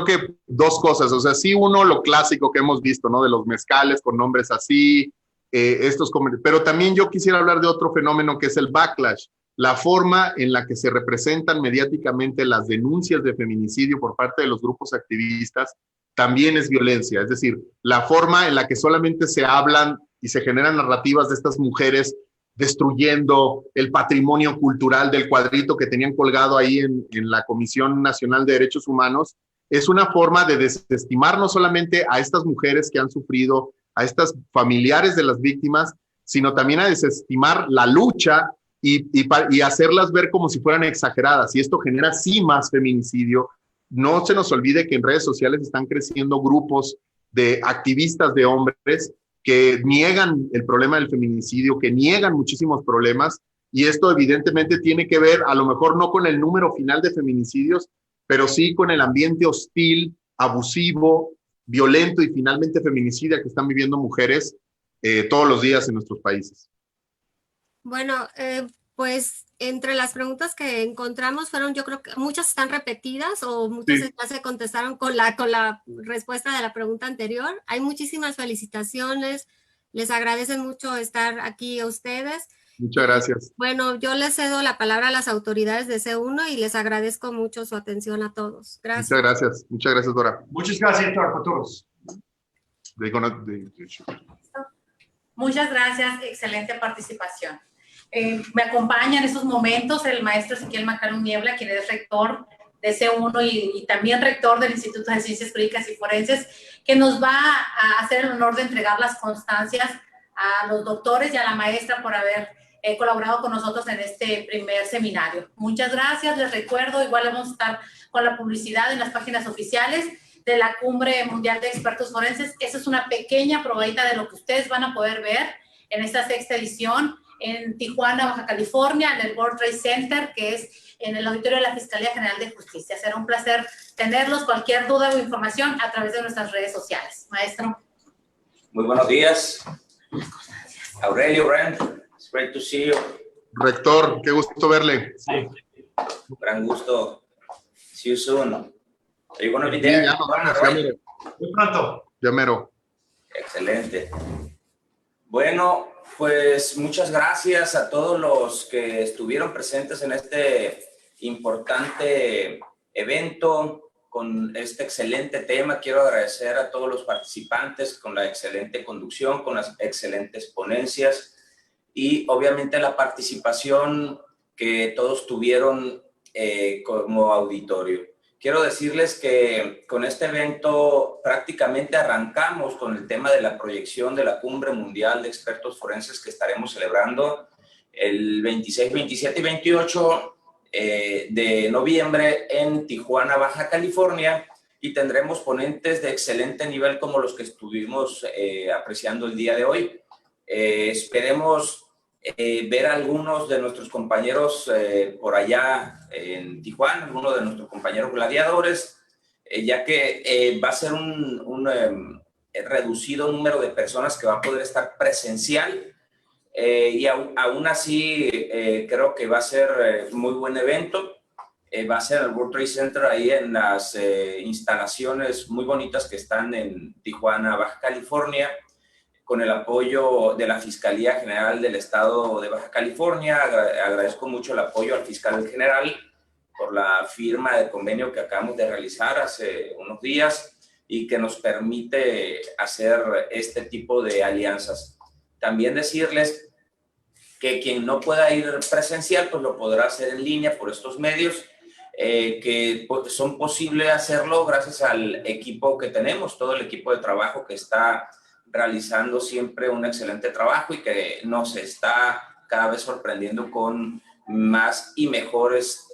que dos cosas. O sea, sí, uno, lo clásico que hemos visto, ¿no? De los mezcales con nombres así, pero también yo quisiera hablar de otro fenómeno que es el backlash. La forma en la que se representan mediáticamente las denuncias de feminicidio por parte de los grupos activistas también es violencia. Es decir, la forma en la que solamente se hablan y se generan narrativas de estas mujeres destruyendo el patrimonio cultural del cuadrito que tenían colgado ahí en la Comisión Nacional de Derechos Humanos, es una forma de desestimar no solamente a estas mujeres que han sufrido, a estas familiares de las víctimas, sino también a desestimar la lucha y hacerlas ver como si fueran exageradas. Y esto genera sí más feminicidio. No se nos olvide que en redes sociales están creciendo grupos de activistas de hombres que niegan el problema del feminicidio, que niegan muchísimos problemas, y esto evidentemente tiene que ver, a lo mejor no con el número final de feminicidios, pero sí con el ambiente hostil, abusivo, violento y finalmente feminicida que están viviendo mujeres todos los días en nuestros países. Bueno, pues entre las preguntas que encontramos fueron, yo creo que muchas están repetidas o muchas Sí. ya se contestaron con la respuesta de la pregunta anterior. Hay muchísimas felicitaciones, les agradecen mucho estar aquí a ustedes. Muchas gracias. Bueno, yo les cedo la palabra a las autoridades de C1 y les agradezco mucho su atención a todos. Gracias. Muchas gracias. Muchas gracias, Dora. Muchas gracias a todos. Muchas gracias, excelente participación. Me acompaña en estos momentos el maestro Ezequiel Macalum Niebla, quien es rector de C1 y también rector del Instituto de Ciencias Jurídicas y Forenses, que nos va a hacer el honor de entregar las constancias a los doctores y a la maestra por haber colaborado con nosotros en este primer seminario. Muchas gracias, les recuerdo, igual vamos a estar con la publicidad en las páginas oficiales de la Cumbre Mundial de Expertos Forenses. Esa es una pequeña probadita de lo que ustedes van a poder ver en esta 6ª edición en Tijuana, Baja California, en el World Trade Center, que es en el auditorio de la Fiscalía General de Justicia. Será un placer tenerlos. Cualquier duda o información a través de nuestras redes sociales. Maestro. Muy buenos días. Aurelio, Brent, it's great to see you. Rector, qué gusto verle. Sí. Gran gusto. See you soon. Are you going to be Sí, there? ya nos vamos, ya mero. Muy pronto. Ya mero. Excelente. Bueno, pues muchas gracias a todos los que estuvieron presentes en este importante evento con este excelente tema. Quiero agradecer a todos los participantes con la excelente conducción, con las excelentes ponencias y obviamente la participación que todos tuvieron como auditorio. Quiero decirles que con este evento prácticamente arrancamos con el tema de la proyección de la Cumbre Mundial de Expertos Forenses que estaremos celebrando el 26, 27 y 28 de noviembre en Tijuana, Baja California, y tendremos ponentes de excelente nivel como los que estuvimos apreciando el día de hoy. Esperemos ver a algunos de nuestros compañeros por allá en Tijuana, algunos de nuestros compañeros gladiadores, ya que va a ser un reducido número de personas que va a poder estar presencial y aún así creo que va a ser muy buen evento. Va a ser el World Trade Center ahí en las instalaciones muy bonitas que están en Tijuana, Baja California, con el apoyo de la Fiscalía General del Estado de Baja California. Agradezco mucho el apoyo al fiscal general por la firma del convenio que acabamos de realizar hace unos días y que nos permite hacer este tipo de alianzas. También decirles que quien no pueda ir presencial, pues lo podrá hacer en línea por estos medios, que son posible hacerlo gracias al equipo que tenemos, todo el equipo de trabajo que está realizando siempre un excelente trabajo y que nos está cada vez sorprendiendo con más y mejores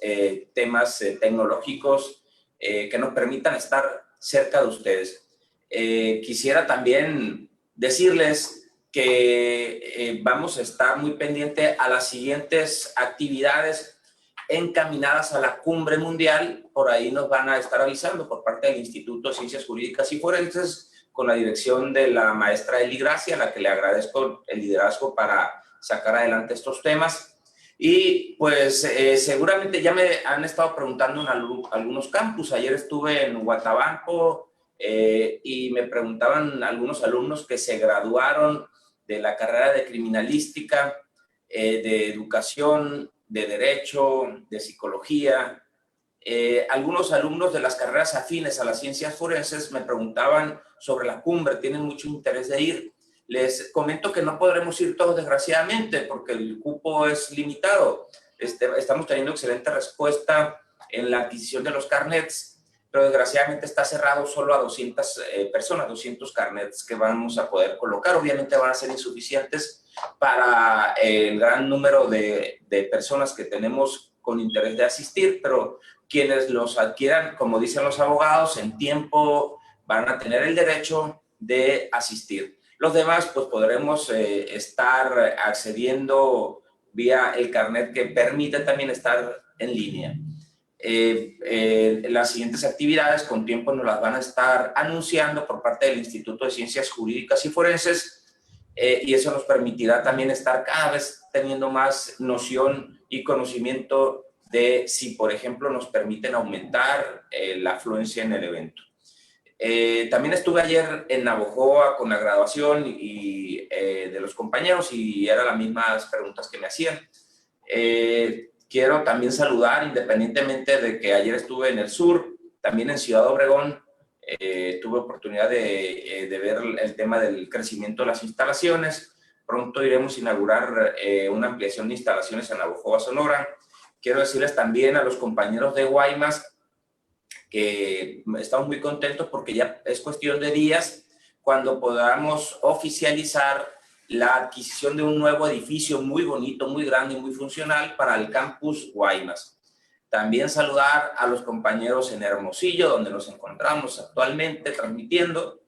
temas tecnológicos que nos permitan estar cerca de ustedes. Quisiera también decirles que vamos a estar muy pendientes a las siguientes actividades encaminadas a la Cumbre Mundial. Por ahí nos van a estar avisando por parte del Instituto de Ciencias Jurídicas y Forenses, con la dirección de la maestra Eli Gracia, a la que le agradezco el liderazgo para sacar adelante estos temas. Y pues seguramente ya me han estado preguntando en algunos campus. Ayer estuve en Huatabampo y me preguntaban algunos alumnos que se graduaron de la carrera de criminalística, de educación, de derecho, de psicología. Algunos alumnos de las carreras afines a las ciencias forenses me preguntaban sobre la cumbre, tienen mucho interés de ir. Les comento que no podremos ir todos, desgraciadamente, porque el cupo es limitado. Estamos teniendo excelente respuesta en la adquisición de los carnets, pero desgraciadamente está cerrado solo a 200 personas, 200 carnets que vamos a poder colocar. Obviamente van a ser insuficientes para el gran número de personas que tenemos con interés de asistir, pero quienes los adquieran, como dicen los abogados, en tiempo van a tener el derecho de asistir. Los demás, pues podremos estar accediendo vía el carnet que permite también estar en línea. Las siguientes actividades con tiempo nos las van a estar anunciando por parte del Instituto de Ciencias Jurídicas y Forenses y eso nos permitirá también estar cada vez teniendo más noción y conocimiento de si, por ejemplo, nos permiten aumentar la afluencia en el evento. También estuve ayer en Navojoa con la graduación y de los compañeros y eran las mismas preguntas que me hacían. Quiero también saludar, independientemente de que ayer estuve en el sur, también en Ciudad Obregón, tuve oportunidad de ver el tema del crecimiento de las instalaciones. Pronto iremos a inaugurar una ampliación de instalaciones en Navojoa, Sonora. Quiero decirles también a los compañeros de Guaymas que estamos muy contentos porque ya es cuestión de días cuando podamos oficializar la adquisición de un nuevo edificio muy bonito, muy grande y muy funcional para el campus Guaymas. También saludar a los compañeros en Hermosillo, donde nos encontramos actualmente transmitiendo,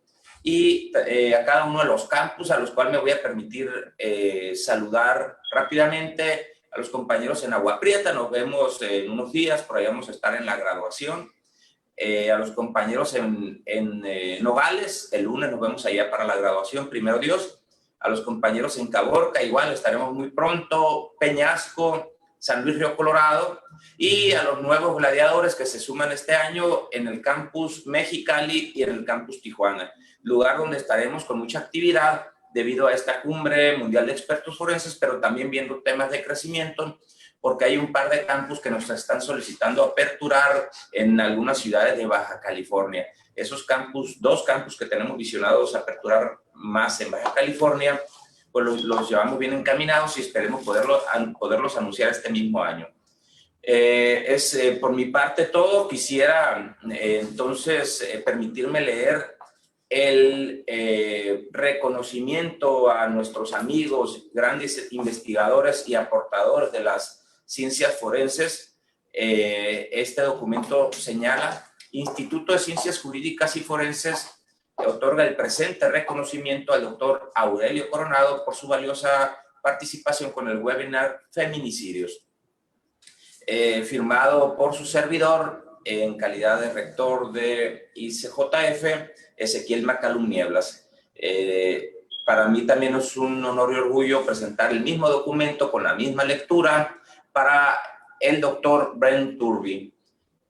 y a cada uno de los campus a los cuales me voy a permitir saludar rápidamente. A los compañeros en Agua Prieta, nos vemos en unos días, por ahí vamos a estar en la graduación. A los compañeros en Nogales, el lunes nos vemos allá para la graduación, primero Dios. a los compañeros en Caborca, igual estaremos muy pronto, Peñasco, San Luis Río Colorado, y a los nuevos gladiadores que se suman este año en el campus Mexicali y en el campus Tijuana, lugar donde estaremos con mucha actividad debido a esta cumbre mundial de expertos forenses, pero también viendo temas de crecimiento, porque hay un par de campus que nos están solicitando aperturar en algunas ciudades de Baja California. Esos campus, 2 campus que tenemos visionados aperturar más en Baja California, pues los llevamos bien encaminados y esperemos poderlos anunciar este mismo año. Por mi parte todo. Quisiera entonces permitirme leer el reconocimiento a nuestros amigos, grandes investigadores y aportadores de las ciencias forenses. Este documento señala: Instituto de Ciencias Jurídicas y Forenses otorga el presente reconocimiento al doctor Aurelio Coronado por su valiosa participación con el webinar Feminicidios, firmado por su servidor en calidad de rector de ICJF, Ezequiel Macalum Nieblas. Para mí también es un honor y orgullo presentar el mismo documento con la misma lectura para el doctor Brent Turby,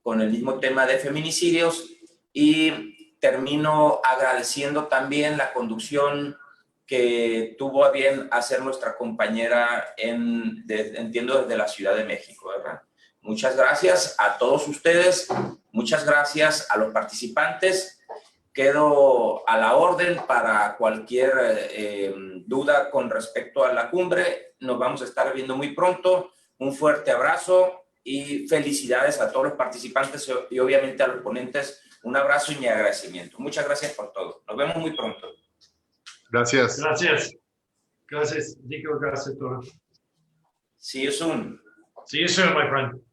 con el mismo tema de feminicidios, y termino agradeciendo también la conducción que tuvo a bien hacer nuestra compañera, entiendo, desde la Ciudad de México, ¿verdad? Muchas gracias a todos ustedes, muchas gracias a los participantes. Quedo a la orden para cualquier duda con respecto a la cumbre. Nos vamos a estar viendo muy pronto. Un fuerte abrazo y felicidades a todos los participantes y obviamente a los ponentes. Un abrazo y mi agradecimiento. Muchas gracias por todo. Nos vemos muy pronto. Gracias. Gracias. Gracias, Nico. Gracias, Toro. See you soon. See you soon, my friend.